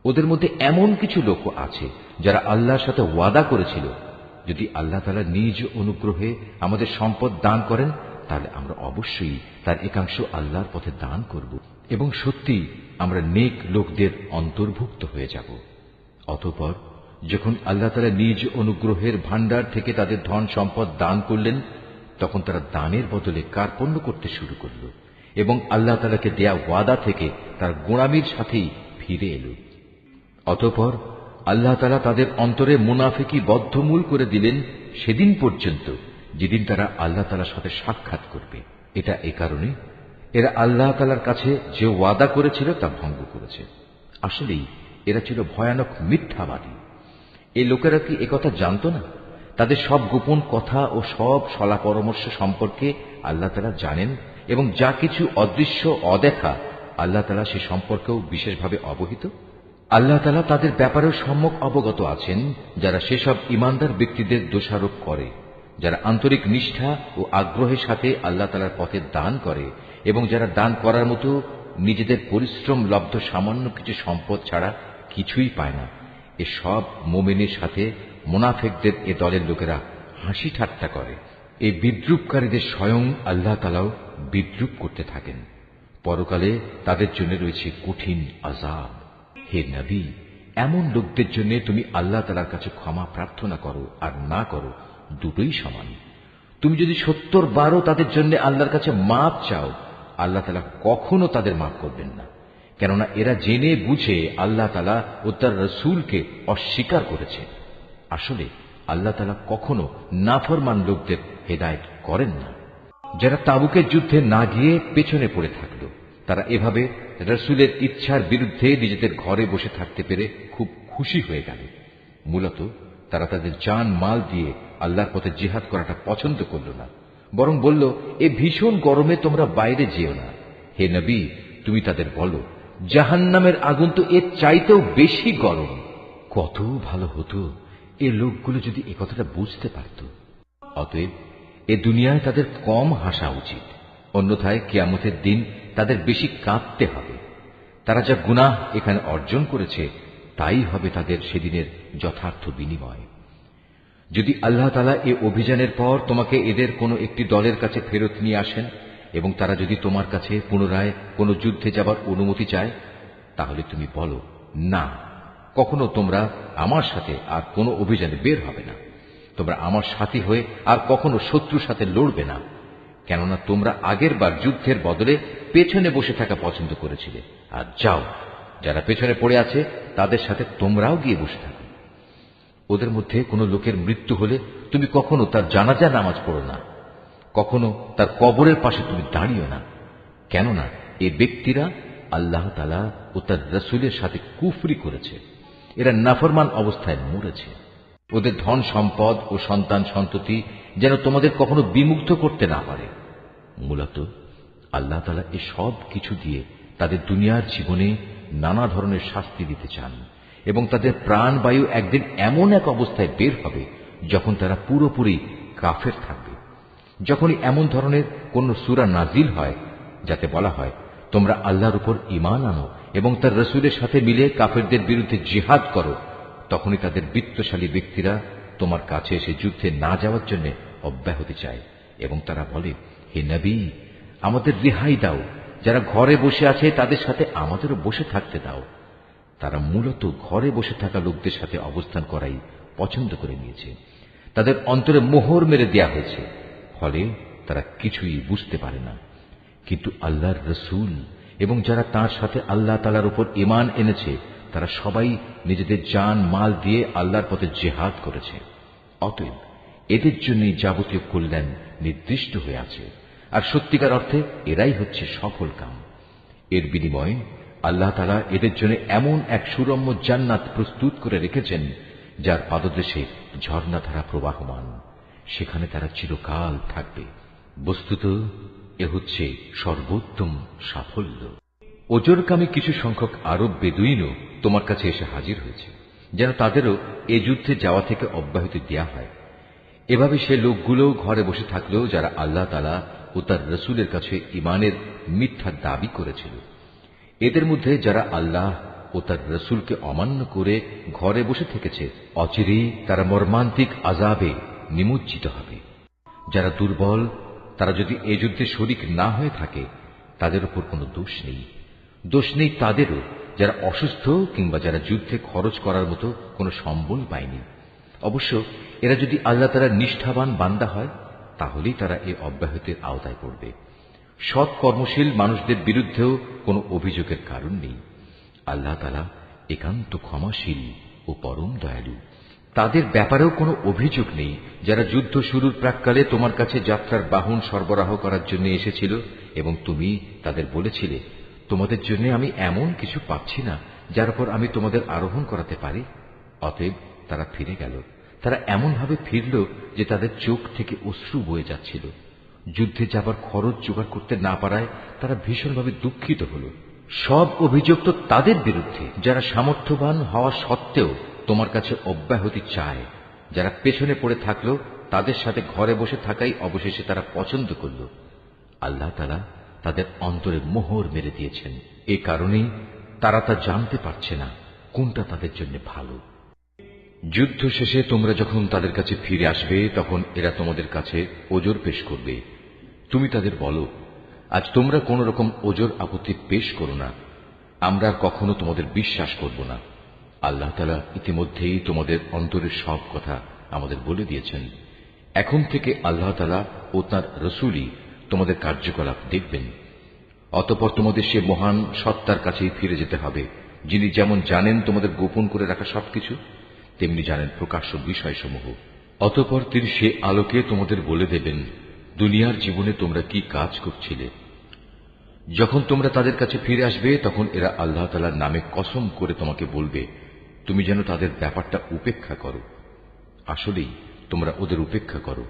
ওদের মধ্যে এমন কিছু লোক আছে যারা আল্লাহর সাথে ওয়াদা করেছিল, যদি আল্লাহ তাআলা নিজ অনুগ্রহে আমাদের সম্পদ দান করেন তাহলে আমরা অবশ্যই তার একাংশ আল্লাহর পথে দান করব এবং সত্যি আমরা নেক লোকদের অন্তর্ভুক্ত হয়ে যাব। অতঃপর যখন আল্লাহ তাআলা নিজ অনুগ্রহের ভাণ্ডার থেকে তাদের ধন সম্পদ দান করলেন, তখন তারা দানের বদলে কার্পণ্য করতে শুরু করল এবং আল্লাহ তাআলাকে দেয়া ওয়াদা থেকে তার গোঁড়ামির সাথেই ফিরে এলো। অতঃপর আল্লাহ তাআলা তাদের অন্তরে মুনাফিকি বদ্ধমূল করে দিলেন সেদিন পর্যন্ত যেদিন তারা আল্লাহ তাআলার সাথে সাক্ষাৎ করবে। এটা এ কারণে এরা আল্লাহ তাআলার কাছে যে ওয়াদা করেছিল তা ভঙ্গ করেছে। আসলেই এরা ছিল ভয়ানক মিথ্যাবাদী। এই লোকেরা কি একথা জানত না? তাদের সব গোপন কথা ও সব সলা পরামর্শ সম্পর্কে আল্লাহ তাআলা জানেন এবং যা কিছু অদৃশ্য অদেখা আল্লাহ তাআলা সে সম্পর্কেও বিশেষভাবে অবহিত। আল্লাহ তাআলা তাদের ব্যাপারেও সম্যক অবগত আছেন, যারা সেসব ঈমানদার ব্যক্তিদের দোষারোপ করে, যারা আন্তরিক নিষ্ঠা ও আগ্রহের সাথে আল্লাহ তাআলার পথে দান করে এবং যারা দান করার মতো নিজেদের পরিশ্রম লব্ধ সামান্য কিছু সম্পদ ছাড়া কিছুই পায় না। এ সব মুমিনের সাথে মুনাফিকদের এ দলের লোকেরা হাসি ঠাট্টা করে। এই বিদ্রূপকারীদের স্বয়ং আল্লাহ তাআলাও বিদ্রূপ করতে থাকেন। পরকালে তাদের জন্য রয়েছে কঠিন আযাব। হে নবী, এমন লোকদের জন্য তুমি আল্লাহ তাআলার কাছে ক্ষমা প্রার্থনা করো আর না করো, দুটোই সমান। তুমি যদি 70 বারও তাদের জন্য আল্লাহর কাছে মাপ চাও, আল্লাহ তাআলা কখনো তাদের মাফ করবেন না, কেননা এরা জেনে বুঝে আল্লাহ তাআলা ও তার রসুলকে অস্বীকার করেছে। আসলে আল্লাহ তাআলা কখনো নাফরমান লোকদের হেদায়েত করেন না। যারা তাবুকের যুদ্ধে না গিয়ে পেছনে পড়ে থাকলো, তারা এভাবে রসুলের ইচ্ছার বিরুদ্ধে নিজেদের ঘরে বসে থাকতে পেরে খুব খুশি হয়ে গেল। মূলত তারা তাদের জান মাল দিয়ে আল্লাহর পথে জিহাদ করাটা পছন্দ করল না, বরং বলল, এ ভীষণ গরমে তোমরা বাইরে যেও না। হে নবী, তুমি তাদের বলো, জাহান্নামের আগুন তো এর চাইতেও বেশি গরম। কত ভালো হতো এ লোকগুলো যদি এ কথাটা বুঝতে পারত। অতএব এ দুনিয়ায় তাদের কম হাসা উচিত, অন্যথায় কিয়ামতের দিন তাদের বেশি কাঁদতে হবে। তারা যা গুনাহ এখানে অর্জন করেছে তাই হবে তাদের সেদিনের যথার্থ বিনিময়। যদি আল্লাহ তাআলা এ অভিযানের পর তোমাকে এদের কোনো একটি দলের কাছে ফেরত নিয়ে আসেন এবং তারা যদি তোমার কাছে পুনরায় কোনো যুদ্ধে যাবার অনুমতি চায়, তাহলে তুমি বলো, না, কখনো তোমরা আমার সাথে আর কোনো অভিযানে বের হবে না। তোমরা আমার সাথী হয়ে আর কখনো শত্রুর সাথে লড়বে না, কেননা তোমরা আগের বার যুদ্ধের বদলে পেছনে বসে থাকা পছন্দ করেছিলে। আর যাও, যারা পেছনে পড়ে আছে তাদের সাথে তোমরাও গিয়ে বসে থাকো। ওদের মধ্যে কোনো লোকের মৃত্যু হলে তুমি কখনো তার জানাজা নামাজ পড়ো না, কখনো তার কবরের পাশে তুমি দাঁড়িও না, কেননা এ ব্যক্তিরা আল্লাহ তাআলা ও তার রাসূলের সাথে কুফরি করেছে। এরা নাফরমান অবস্থায় মরেছে। ওদের ধন সম্পদ ও সন্তান সন্ততি যেন তোমাদের কখনো বিমুগ্ধ করতে না পারে। মূলত আল্লাহ তাআলা এ সব কিছু দিয়ে তাদের দুনিয়ার জীবনে নানা ধরনের শাস্তি দিতে চান, এবং তাদের প্রাণবায়ু একদিন এমন এক অবস্থায় বের হবে যখন তারা পুরোপুরি কাফের থাকবে। যখনই এমন ধরনের কোন সূরা নাজিল হয় যাতে বলা হয় তোমরা আল্লাহর উপর ঈমান আনো এবং তার রাসূলের সাথে মিলে কাফেরদের বিরুদ্ধে জিহাদ করো, তখনই তাদের বিত্তশালী ব্যক্তিরা তোমার কাছে এসে যুদ্ধে না যাওয়ার জন্য অব্যাহতি চায় এবং তারা বলে, হে নবী, আমাদের রেহাই দাও, যারা ঘরে বসে আছে তাদের সাথে আমাদেরও বসে থাকতে দাও। তারা মূলত ঘরে বসে থাকা লোকদের সাথে অবস্থান করাই পছন্দ করে নিয়েছে। তাদের অন্তরে মোহর মেরে দেয়া হয়েছে, ফলে তারা কিছুই বুঝতে পারে না। কিন্তু আল্লাহর রাসূল এবং যারা তার সাথে আল্লাহ তাআলার উপর ঈমান এনেছে তারা সবাই নিজেদের জান মাল দিয়ে আল্লাহর পথে জিহাদ করেছে। অতএব এদের জন্যই যাবতীয় কল্যাণ নির্দিষ্ট হয়ে আছে, আর সত্যিকার অর্থে এরাই হচ্ছে সফল কাম। এর বিনিময়ে আল্লাহ তাআলা এদের জন্য এমন এক সুরম্য জান্নাত প্রস্তুত করে রেখেছেন যার পাদদেশে ঝর্ণাধারা প্রবাহমান, সেখানে তারা চিরকাল থাকবে। বস্তুত এ হচ্ছে সর্বোত্তম সাফল্য। ওজরকামী কিছু সংখ্যক আরব বেদুইনও তোমার কাছে এসে হাজির হয়েছে, যেন তাদেরও এ যুদ্ধে যাওয়া থেকে অব্যাহতি দেয়া হয়। এভাবে সে লোকগুলো ঘরে বসে থাকলেও যারা আল্লাহ তাআলা ও তার রাসূলের কাছে ঈমানের মিথ্যা দাবি করেছিল। এদের মধ্যে যারা আল্লাহ ও তার রাসূলকে অমান্য করে ঘরে বসে থেকেছে, অচিরেই তারা মর্মান্তিক আযাবে নিমজ্জিত হবে। যারা দুর্বল তারা যদি এ যুদ্ধে শরীক না হয়ে থাকে তাদের উপর কোনো দোষ নেই। দোষ নেই তাদেরও যারা অসুস্থ কিংবা যারা যুদ্ধে খরচ করার মতো কোনো সম্বল পায়নি। অবশ্য এরা যদি আল্লাহ তাআলার নিষ্ঠাবান বান্দা হয় তাহলেই তারা এ অব্যাহতির আওতায় পড়বে। সৎ কর্মশীল মানুষদের বিরুদ্ধেও কোনো অভিযোগের কারণ নেই। আল্লাহ তাআলা একান্ত ক্ষমাশীল ও পরম দয়ালু। তাদের ব্যাপারেও কোনো অভিযোগ নেই যারা যুদ্ধ শুরুর প্রাক্কালে তোমার কাছে যাত্রার বাহন সরবরাহ করার জন্য এসেছিল এবং তুমি তাদের বলেছিলে, তোমাদের জন্য আমি এমন কিছু পাচ্ছি না যার উপর আমি তোমাদের আরোহণ করাতে পারি। অতএব তারা ফিরে গেল। তারা এমনভাবে ফিরল যে তাদের চোখ থেকে অশ্রু বয়ে যাচ্ছিল। যুদ্ধে যাবার খরচ জোগাড় করতে না পারায় তারা ভীষণভাবে দুঃখিত হল। সব অভিযোগ তো তাদের বিরুদ্ধে যারা সামর্থ্যবান হওয়া সত্ত্বেও তোমার কাছে অব্যাহতি চায়। যারা পেছনে পড়ে থাকলো তাদের সাথে ঘরে বসে থাকাই অবশেষে তারা পছন্দ করল। আল্লাহ তাআলা তাদের অন্তরে মোহর মেরে দিয়েছেন। এ কারণেই তারা তা জানতে পারছে না কোনটা তাদের জন্য ভালো। যুদ্ধ শেষে তোমরা যখন তাদের কাছে ফিরে আসবে তখন এরা তোমাদের কাছে ওজর পেশ করবে। তুমি তাদের বলো, আজ তোমরা কোন রকম ওজর আপত্তি পেশ করো না, আমরা আর কখনো তোমাদের বিশ্বাস করব না। আল্লাহ তাআলা ইতিমধ্যেই তোমাদের অন্তরের সব কথা আমাদের বলে দিয়েছেন। এখন থেকে আল্লাহ তাআলা ও তাঁর রাসূলই তোমাদের কার্যকলাপ দেখবেন। অতঃপর তোমাদের সে মহান সত্তার কাছেই ফিরে যেতে হবে, যিনি যেমন জানেন তোমাদের গোপন করে রাখা সবকিছু, তেমনি জানেন প্রকাশ্য বিষয়সমূহ। অতঃপর তিনি সে আলোকে তোমাদের বলে দেবেন দুনিয়ার জীবনে তোমরা কি কাজ করছিলে। যখন তোমরা তাদের কাছে ফিরে আসবে তখন এরা আল্লাহ তাআলার নামে কসম করে তোমাকে বলবে তুমি যেন তাদের ব্যাপারটা উপেক্ষা করো। আসলেই তোমরা ওদের উপেক্ষা করো,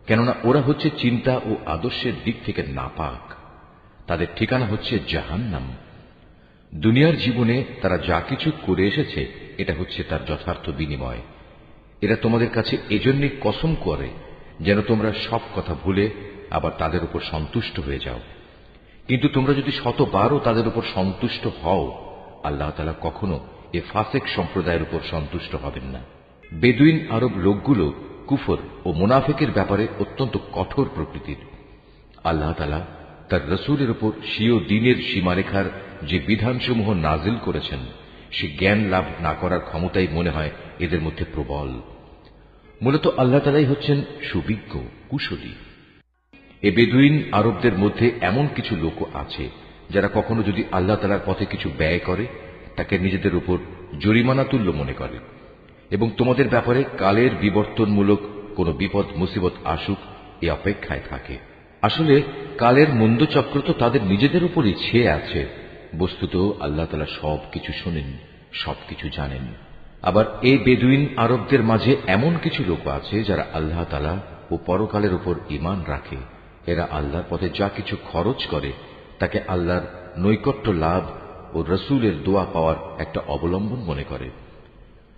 কেননা ওরা হচ্ছে চিন্তা ও আদর্শের দিক থেকে নাপাক। তাদের ঠিকানা হচ্ছে জাহান্নাম। দুনিয়ার জীবনে তারা যা কিছু করে এসেছে এটা হচ্ছে তার যথার্থ বিনিময়। এরা তোমাদের কাছে এজন্যই কসম করে যেন তোমরা সব কথা ভুলে আবার তাদের উপর সন্তুষ্ট হয়ে যাও। কিন্তু তোমরা যদি শতবারও তাদের উপর সন্তুষ্ট হও, আল্লাহ তাআলা কখনো এ ফাসেক সম্প্রদায়ের উপর সন্তুষ্ট হবেন না। বেদুইন আরব লোকগুলো কুফর ও মুনাফিকের ব্যাপারে অত্যন্ত কঠোর প্রকৃতির। আল্লাহ তাআলা তার রাসূলের উপর স্বীয় দ্বীনের সীমারেখার যে বিধানসমূহ নাজিল করেছেন সে জ্ঞান লাভ না করার ক্ষমতাই মনে হয় এদের মধ্যে প্রবল। মূলত আল্লাহ তাআলাই হচ্ছেন সুবিজ্ঞ, কুশলী। এ বেদুইন আরবদের মধ্যে এমন কিছু লোক আছে যারা কখনো যদি আল্লাহ তাআলার পথে কিছু ব্যয় করে তাকে নিজেদের উপর জরিমানা তুল্য মনে করে এবং তোমাদের ব্যাপারে কালের বিবর্তনমূলক কোন বিপদ মুসিবত আসুক এ অপেক্ষায় থাকে। আসলে কালের মন্দচক্র তো তাদের নিজেদের উপরই ছেয়ে আছে। বস্তুত আল্লাহ তাআলা সবকিছু শোনেন, সবকিছু জানেন। আবার এই বেদুইন আরবদের মাঝে এমন কিছু লোক আছে যারা আল্লাহ তাআলা ও পরকালের উপর ঈমান রাখে। এরা আল্লাহর পথে যা কিছু খরচ করে তাকে আল্লাহর নৈকট্য লাভ ও রসুলের দোয়া পাওয়ার একটা অবলম্বন মনে করে।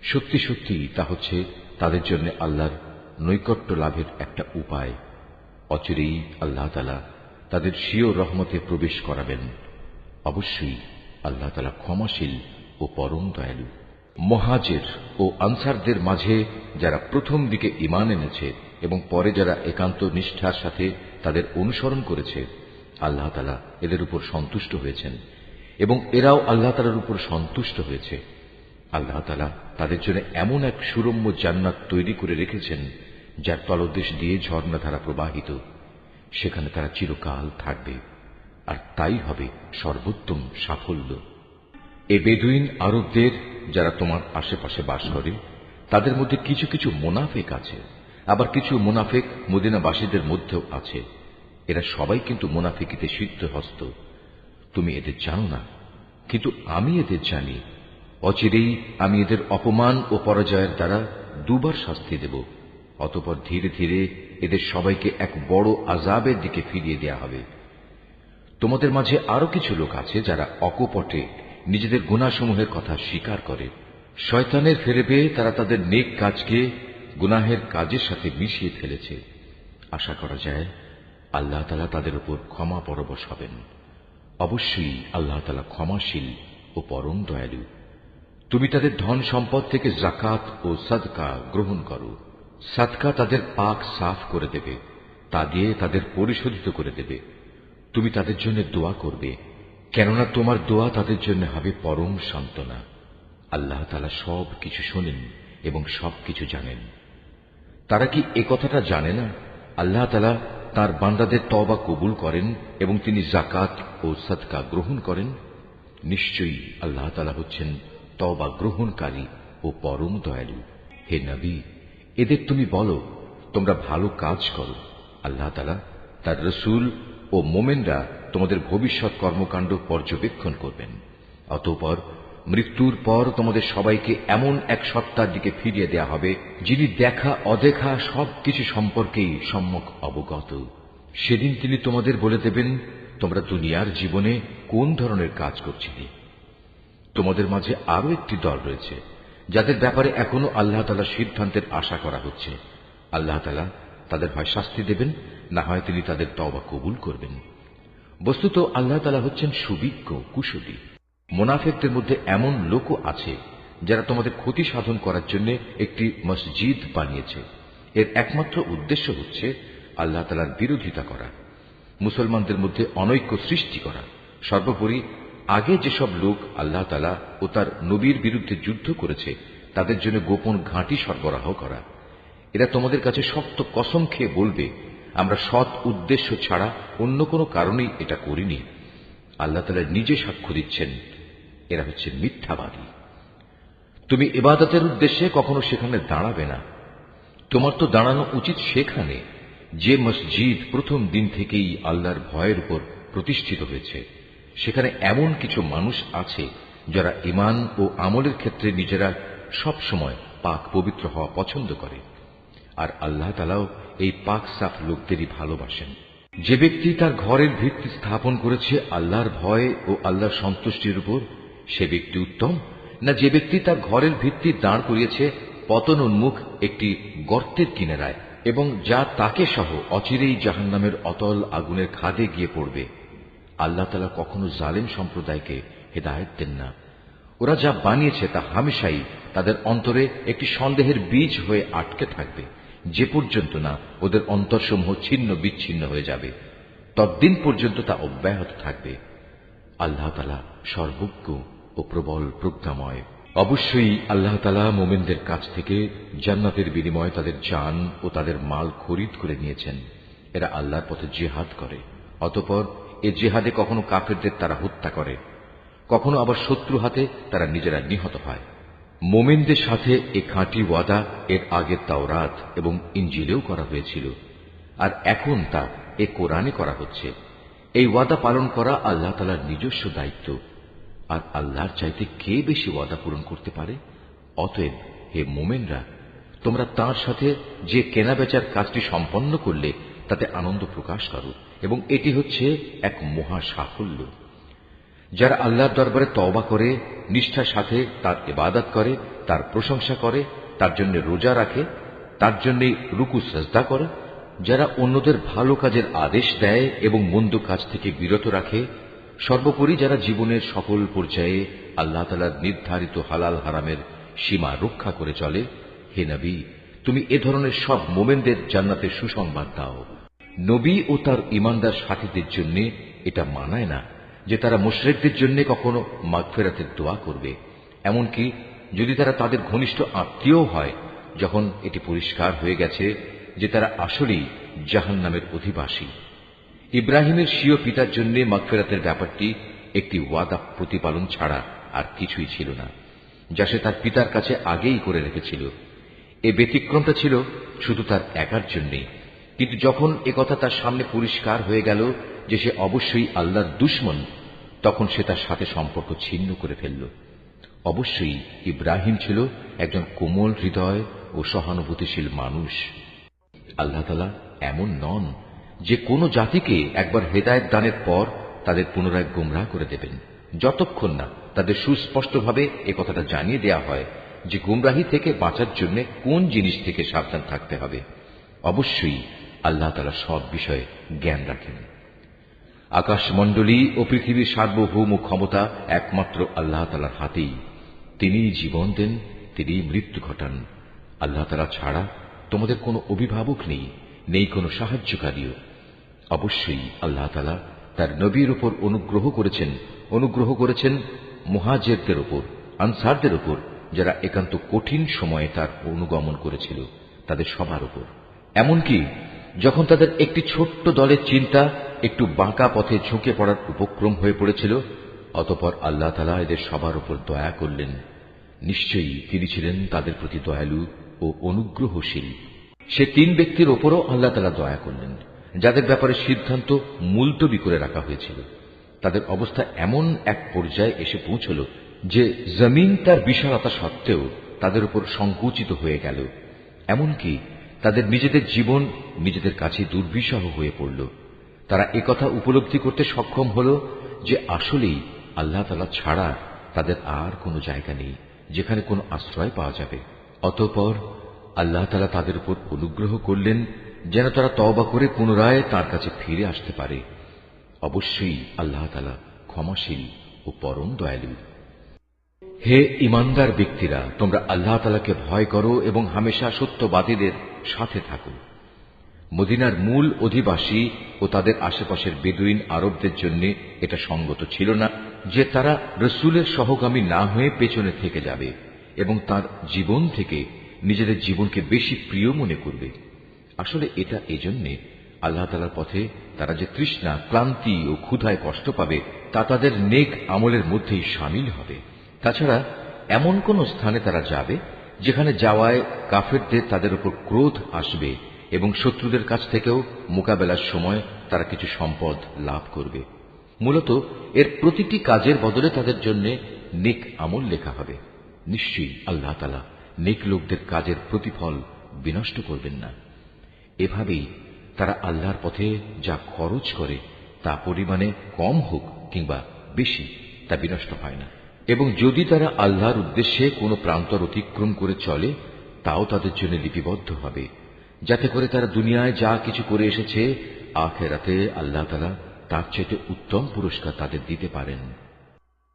সত্যি সত্যি তা হচ্ছে তাদের জন্য আল্লাহর নৈকট্য লাভের একটা উপায়। অচিরেই আল্লাহ তাআলা তাদের স্বীয় রহমতে প্রবেশ করাবেন। অবশ্যই আল্লাহ তাআলা ক্ষমাশীল ও পরম দয়ালু। মুহাজির ও আনসারদের মাঝে যারা প্রথম দিকে ঈমান এনেছে এবং পরে যারা একান্ত নিষ্ঠার সাথে তাদের অনুসরণ করেছে, আল্লাহ তাআলা এদের উপর সন্তুষ্ট হয়েছেন এবং এরাও আল্লাহ তাআলার উপর সন্তুষ্ট হয়েছে। আল্লাহ তাআলা তাদের জন্য এমন এক সুরম্য জান্নাত তৈরি করে রেখেছেন যার তলদেশ দিয়ে ঝর্ণাধারা প্রবাহিত। সেখানে তারা চিরকাল থাকবে, আর তাই হবে সর্বোত্তম সাফল্য। এ বেদুইন আরবদের যারা তোমার আশেপাশে বাস করে তাদের মধ্যে কিছু কিছু মুনাফিক আছে, আবার কিছু মুনাফিক মদিনাবাসীদের মধ্যেও আছে। এরা সবাই কিন্তু মুনাফিকিতে সিদ্ধহস্ত। তুমি এদের জানো না, কিন্তু আমি এদের জানি। অচিরেই আমি এদের অপমান ও পরাজয়ের দ্বারা দুবার শাস্তি দেব। অতঃপর ধীরে ধীরে এদের সবাইকে এক বড় আযাবের দিকে ফিরিয়ে দেয়া হবে। তোমাদের মাঝে আরো কিছু লোক আছে যারা অকপটে নিজেদের গুনাহসমূহের কথা স্বীকার করে। শয়তানের ফেরে পেয়ে তারা তাদের নেক কাজকে গুনাহের কাজের সাথে মিশিয়ে ফেলেছে। আশা করা যায় আল্লাহ তাআলা তাদের উপর ক্ষমা পরবশ হবেন। অবশ্যই আল্লাহ তাআলা ক্ষমাশীল ও পরম দয়ালু। তুমি তাদের ধন সম্পদ থেকে যাকাত ও সাদকা গ্রহণ করো। সাদকা তাদের পাক সাফ করে দেবে, তা দিয়ে তাদের পরিশোধিত করে দেবে। তুমি তাদের জন্য দোয়া করবে, কেননা তোমার দোয়া তাদের জন্য হবে পরম সান্ত্বনা। আল্লাহ তাআলা সব কিছু শোনেন এবং সবকিছু জানেন। তারা কি এ কথাটা জানে না আল্লাহ তাআলা তাঁর বান্দাদের তওবা কবুল করেন এবং তিনি যাকাত ও সাদকা গ্রহণ করেন? নিশ্চয়ই আল্লাহ তাআলা হচ্ছেন তওবা গ্রহণকারী ও পরম দয়ালু। হে নবী, এদের তুমি বলো, তোমরা ভালো কাজ করো। আল্লাহ তাআলা, তার রসূল ও মোমেনরা তোমাদের ভবিষ্যৎ কর্মকাণ্ড পর্যবেক্ষণ করবেন। অতঃপর মৃত্যুর পর তোমাদের সবাইকে এমন এক সত্তার দিকে ফিরিয়ে দেয়া হবে যিনি দেখা অদেখা সবকিছু সম্পর্কেই সম্যক অবগত। সেদিন তিনি তোমাদের বলে দেবেন, তোমরা দুনিয়ার জীবনে কোন ধরনের কাজ করছিলে। তোমাদের মাঝে আরো একটি দল রয়েছে যাদের ব্যাপারে এখনো আল্লাহ তাআলার সিদ্ধান্তের আশা করা হচ্ছে। আল্লাহ তাআলা তাদের হয় শাস্তি দেবেন, না হয় তিনি তাদের তওবা কবুল করবেন। বস্তুত আল্লাহ তাআলা হচ্ছেন সুবিজ্ঞ, কুশলী। মুনাফিকদের মধ্যে এমন লোকও আছে যারা তোমাদের ক্ষতি সাধন করার জন্য একটি মসজিদ বানিয়েছে। এর একমাত্র উদ্দেশ্য হচ্ছে আল্লাহ তাআলার বিরোধিতা করা, মুসলমানদের মধ্যে অনৈক্য সৃষ্টি করা। সর্বোপরি আগে যেসব লোক আল্লাহ তাআলা ও তার নবীর বিরুদ্ধে যুদ্ধ করেছে তাদের জন্য গোপন ঘাঁটি সরবরাহ করা। এরা তোমাদের কাছে শক্ত কসম খেয়ে বলবে, আমরা সৎ উদ্দেশ্য ছাড়া অন্য কোনো কারণেই এটা করিনি। আল্লাহ তাআলা নিজে সাক্ষ্য দিচ্ছেন, এরা হচ্ছে মিথ্যাবাদী। তুমি ইবাদতের উদ্দেশ্যে কখনো সেখানে দাঁড়াবে না। তোমার তো দাঁড়ানো উচিত সেখানে যে মসজিদ প্রথম দিন থেকেই আল্লাহর ভয়ের উপর প্রতিষ্ঠিত হয়েছে। সেখানে এমন কিছু মানুষ আছে যারা ঈমান ও আমলের ক্ষেত্রে নিজেরা সব সময় পাক পবিত্র হওয়া পছন্দ করে, আর আল্লাহ তাআলাও এই পাক সাফ লোকদেরই ভালোবাসেন। যে ব্যক্তি তার ঘরের ভিত্তি স্থাপন করেছে আল্লাহর ভয় ও আল্লাহর সন্তুষ্টির উপর, সে ব্যক্তি উত্তম, না যে ব্যক্তি তার ঘরের ভিত্তি দাঁড় করিয়েছে পতন উন্মুখ একটি গর্তের কিনারায় এবং যা তাকে সহ অচিরেই জাহান্নামের অতল আগুনের খাদে গিয়ে পড়বে। আল্লাহ তাআলা কখনো জালেম সম্প্রদায়কে হেদায়েত দেন না। ওরা যা বানিয়েছে তা হামেশাই তাদের অন্তরে একটি সন্দেহের বীজ হয়ে আটকে থাকবে, যে পর্যন্ত না ওদের অন্তরসমূহ ছিন্ন বিচ্ছিন্ন হয়ে যাবে, ততদিন পর্যন্ত তা অব্যাহত থাকবে। আল্লাহ তাআলা সর্বজ্ঞ ও প্রবল প্রজ্ঞাময়। অবশ্যই আল্লাহ তাআলা মুমিনদের কাছ থেকে জান্নাতের বিনিময়ে তাদের জান ও তাদের মাল খরিদ করে নিয়েছেন। এরা আল্লাহর পথে জিহাদ করে, অতঃপর এ জিহাদে কখনো কাফেরদের তারা হত্যা করে, কখনো আবার শত্রু হাতে তারা নিজেরা নিহত হয়। মুমিনদের সাথে এ খাঁটি ওয়াদা এর আগে তাওরাত এবং ইনজিলেও করা হয়েছিল, আর এখন তা এ কোরআনে করা হচ্ছে। এই ওয়াদা পালন করা আল্লাহ তাআলার নিজস্ব দায়িত্ব, আর আল্লাহর চাইতে কে বেশি ওয়াদা পূরণ করতে পারে? অতএব হে মুমিনরা, তোমরা তাঁর সাথে যে কেনাবেচার কাজটি সম্পন্ন করলে তাতে আনন্দ প্রকাশ করো, এবং এটি হচ্ছে এক মহা সাফল্য। যারা আল্লাহর দরবারে তওবা করে, নিষ্ঠার সাথে তার ইবাদত করে, তার প্রশংসা করে, তার জন্য রোজা রাখে, তার জন্য রুকু সাজদা করে, যারা অন্যদের ভালো কাজের আদেশ দেয় এবং মন্দ কাজ থেকে বিরত রাখে, সর্বোপরি যারা জীবনের সকল পর্যায়ে আল্লাহ তাআলার নির্ধারিত হালাল হারামের সীমা রক্ষা করে চলে, হে নবী, তুমি এ ধরনের সব মুমিনদের জান্নাতের সুসংবাদ দাও। নবী ও তার ঈমানদার সাথীদের জন্য এটা মানায় না যে তারা মুশরিকদের জন্য কখনো মাগফিরাতের দোয়া করবে, এমনকি যদি তারা তাদের ঘনিষ্ঠ আত্মীয় হয়, যখন এটি পরিষ্কার হয়ে গেছে যে তারা আসলেই জাহান্নামের অধিবাসী। ইব্রাহিমের স্বীয় পিতার জন্য মাগফিরাতের ব্যাপারটি একটি ওয়াদা প্রতিপালন ছাড়া আর কিছুই ছিল না, যা সে তার পিতার কাছে আগেই করে রেখেছিল। এ ব্যতিক্রমটা ছিল শুধু তার একার জন্যে, কিন্তু যখন একথা তার সামনে পরিষ্কার হয়ে গেল যে সে অবশ্যই আল্লাহর দুশমন, তখন সে তার সাথে সম্পর্ক ছিন্ন করে ফেলল। অবশ্যই ইব্রাহিম ছিল একজন কোমল হৃদয় ও সহানুভূতিশীল মানুষ। আল্লাহ তাআলা এমন নন যে কোনো জাতিকে একবার হেদায়েত দানের পর তাদের পুনরায় গোমরাহ করে দেবেন, যতক্ষণ না তাদের সুস্পষ্টভাবে এ কথাটা জানিয়ে দেয়া হয় যে গোমরাহি থেকে বাঁচার জন্য কোন জিনিস থেকে সাবধান থাকতে হবে। অবশ্যই আল্লাহ তাআলা সব বিষয়ে জ্ঞান রাখেন। আকাশমণ্ডলী ও পৃথিবীর সার্বভৌম ক্ষমতা একমাত্র আল্লাহ তাআলার হাতেই। তিনিই জীবন দেন, তিনিই মৃত্যু ঘটান। আল্লাহ তাআলা ছাড়া তোমাদের কোনো অভিভাবক নেই, নেই কোনো সাহায্যকারীও। অবশ্যই আল্লাহ তাআলা তার নবীর উপর অনুগ্রহ করেছেন মুহাজিরদের উপর, আনসারদের উপর, যারা একান্ত কঠিন সময়ে তার অনুগমন করেছিল, তাদের সবার উপর। এমনকি যখন তাদের একটি ছোট্ট দলের চিন্তা একটু বাঁকা পথে ঝুঁকে পড়ার উপক্রম হয়ে পড়েছিল, অতঃপর আল্লাহ তাআলা এদের সবার উপর দয়া করলেন। নিশ্চয়ই তিনি ছিলেন তাদের প্রতি দয়ালু ও অনুগ্রহশীল। সে তিন ব্যক্তির ওপরও আল্লাহ তাআলা দয়া করলেন, যাদের ব্যাপারে সিদ্ধান্ত মুলতবি করে রাখা হয়েছিল। তাদের অবস্থা এমন এক পর্যায়ে এসে পৌঁছল যে জমিন তার বিশালতা সত্ত্বেও তাদের উপর সংকুচিত হয়ে গেল। এমনকি তাদের নিজেদের জীবন নিজেদের কাছে দুর্বিষহ হয়ে পড়ল। তারা একথা উপলব্ধি করতে সক্ষম হল যে আসলেই আল্লাহ তাআলা ছাড়া তাদের আর কোনো জায়গা নেই যেখানে কোনো আশ্রয় পাওয়া যাবে। অতঃপর আল্লাহ তাআলা তাদের উপর অনুগ্রহ করলেন যেন তারা তওবা করে পুনরায় তার কাছে ফিরে আসতে পারে। অবশ্যই আল্লাহ তাআলা ক্ষমাশীল ও পরম দয়ালু। হে ঈমানদার ব্যক্তিরা, তোমরা আল্লাহ তাআলাকে ভয় করো এবং হামেশা সত্যবাদীদের সাথে থাকো। মদিনার মূল অধিবাসী ও তাদের আশেপাশের বেদুইন আরবদের জন্য এটা সঙ্গত ছিল না যে তারা রসূলের সহগামী না হয়ে পেছনে থেকে যাবে এবং তার জীবন থেকে নিজেদের জীবনকে বেশি প্রিয় মনে করবে। আসলে এটা এজন্যে আল্লাহ তাআলার পথে তারা যে তৃষ্ণা, ক্লান্তি ও ক্ষুধায় কষ্ট পাবে তা তাদের নেক আমলের মধ্যেই শামিল হবে। তাছাড়া এমন কোন স্থানে তারা যাবে যেখানে যাওয়ায় কাফেরদের তাদের উপর ক্রোধ আসবে এবং শত্রুদের কাছ থেকেও মোকাবেলার সময় তারা কিছু সম্পদ লাভ করবে। মূলত এর প্রতিটি কাজের বদলে তাদের জন্য নেক আমল লেখা হবে। নিশ্চয়ই আল্লাহ তাআলা নেক লোকদের কাজের প্রতিফল বিনষ্ট করবেন না। এভাবেই তারা আল্লাহর পথে যা খরচ করে তা পরিমাণে কম হোক কিংবা বেশি, তা বিনষ্ট হয় না। এবং যদি তারা আল্লাহর উদ্দেশ্যে কোনো প্রান্তর অতিক্রম করে চলে, তাও তাদের জন্য লিপিবদ্ধ হবে, যাতে করে তারা দুনিয়ায় যা কিছু করে এসেছে আখিরাতে আল্লাহ তাআলা তার চাইতে উত্তম পুরস্কার তাদের দিতে পারেন।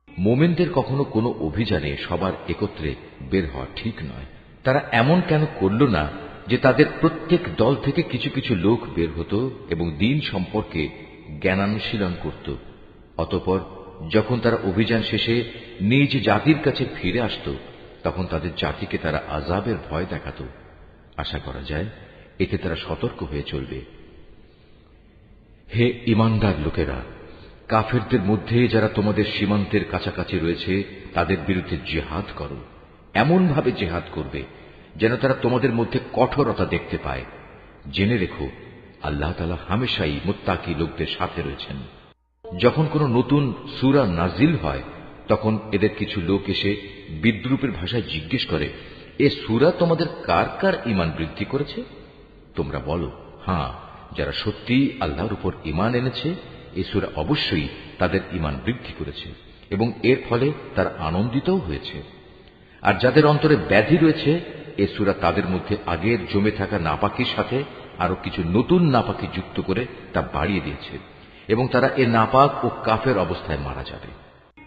মোমেনদের কখনো কোনো অভিযানে সবার একত্রে বের হওয়া ঠিক নয়। তারা এমন কেন করল না যে তাদের প্রত্যেক দল থেকে কিছু কিছু লোক বের হতো এবং দ্বীন সম্পর্কে জ্ঞানানুশীলন করত, অতঃপর যখন তারা অভিযান শেষে নিজ জাতির কাছে ফিরে আসত, তখন তাদের জাতিকে তারা আযাবের ভয় দেখাত। আশা করা যায় এতে তারা সতর্ক হয়ে চলবে। হে ঈমানদার লোকেরা, কাফেরদের মধ্যে যারা তোমাদের সীমান্তের কাছাকাছি রয়েছে তাদের বিরুদ্ধে জিহাদ করো। এমনভাবে জিহাদ করবে যেন তারা তোমাদের মধ্যে কঠোরতা দেখতে পায়। জেনে রেখো, আল্লাহ তাআলা হামেশাই মুত্তাকি লোকদের সাথে রয়েছেন। যখন কোনো নতুন সূরা নাজিল হয়, তখন এদের কিছু লোক এসে বিদ্রূপের ভাষায় জিজ্ঞেস করে, এ সূরা তোমাদের কার কার ঈমান বৃদ্ধি করেছে? তোমরা বলো, হ্যাঁ, যারা সত্যিই আল্লাহর উপর ঈমান এনেছে, এই সূরা অবশ্যই তাদের ঈমান বৃদ্ধি করেছে এবং এর ফলে তারা আনন্দিতও হয়েছে। আর যাদের অন্তরে ব্যাধি রয়েছে, এ সূরা তাদের মধ্যে আগের জমে থাকা নাপাকির সাথে আরো কিছু নতুন নাপাকি যুক্ত করে তা বাড়িয়ে দিয়েছে এবং তারা এ নাপাক ও কাফের অবস্থায় মারা যাবে।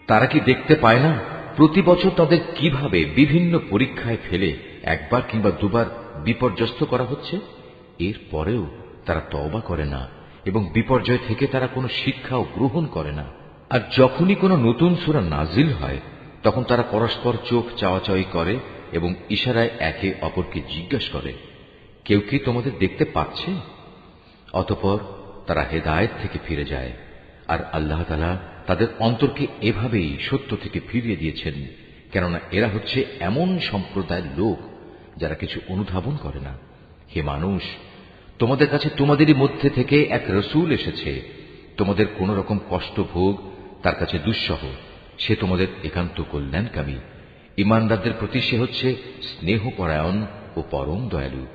তারা কি দেখতে পায় না প্রতি বছর তাদের কিভাবে বিভিন্ন পরীক্ষায় ফেলে একবার কিংবা দুবার বিপর্যস্ত করা হচ্ছে? এর পরেও তারা তওবা করে না এবং বিপর্যয় থেকে তারা কোনো শিক্ষাও গ্রহণ করে না। আর যখনই কোনো নতুন সূরা নাজিল হয়, তখন তারা পরস্পর চোখ চাওয়াচাওয়ি করে এবং ইশারায় একে অপরকে জিজ্ঞাসা করে, কেউ কি তোমাদের দেখতে পাচ্ছে? অতঃপর তারা হেদায়েত থেকে ফিরে যায়। আর আল্লাহ তাআলা তাদের অন্তরকে এভাবেই সত্য থেকে ফিরিয়ে দিয়েছেন, কেননা এরা হচ্ছে এমন সম্প্রদায়ের লোক যারা কিছু অনুধাবন করে না। হে মানুষ, তোমাদের কাছে তোমাদেরই মধ্যে থেকে এক রসূল এসেছে। তোমাদের কোন রকম কষ্ট ভোগ তার কাছে দুঃসহ। সে তোমাদের একান্ত কল্যাণকামী। ঈমানদারদের প্রতি সে হচ্ছে স্নেহপরায়ণ ও পরম দয়ালু।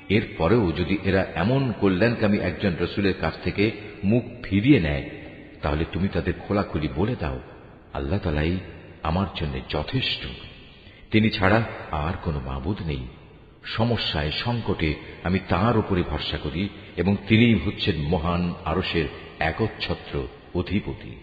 এর পরেও যদি এরা এমন কল্যাণকামী একজন রসূলের কাছ থেকে মুখ ফিরিয়ে নেয়, তাহলে তুমি তাদের খোলাখুলি বলে দাও, আল্লাহ তাআলাই আমার জন্য যথেষ্ট। তিনি ছাড়া আর কোনো মাবুদ নেই। সমস্যায় সংকটে আমি তাঁর উপরে ভরসা করি এবং তিনিই হচ্ছেন মহান আরশের একচ্ছত্র অধিপতি।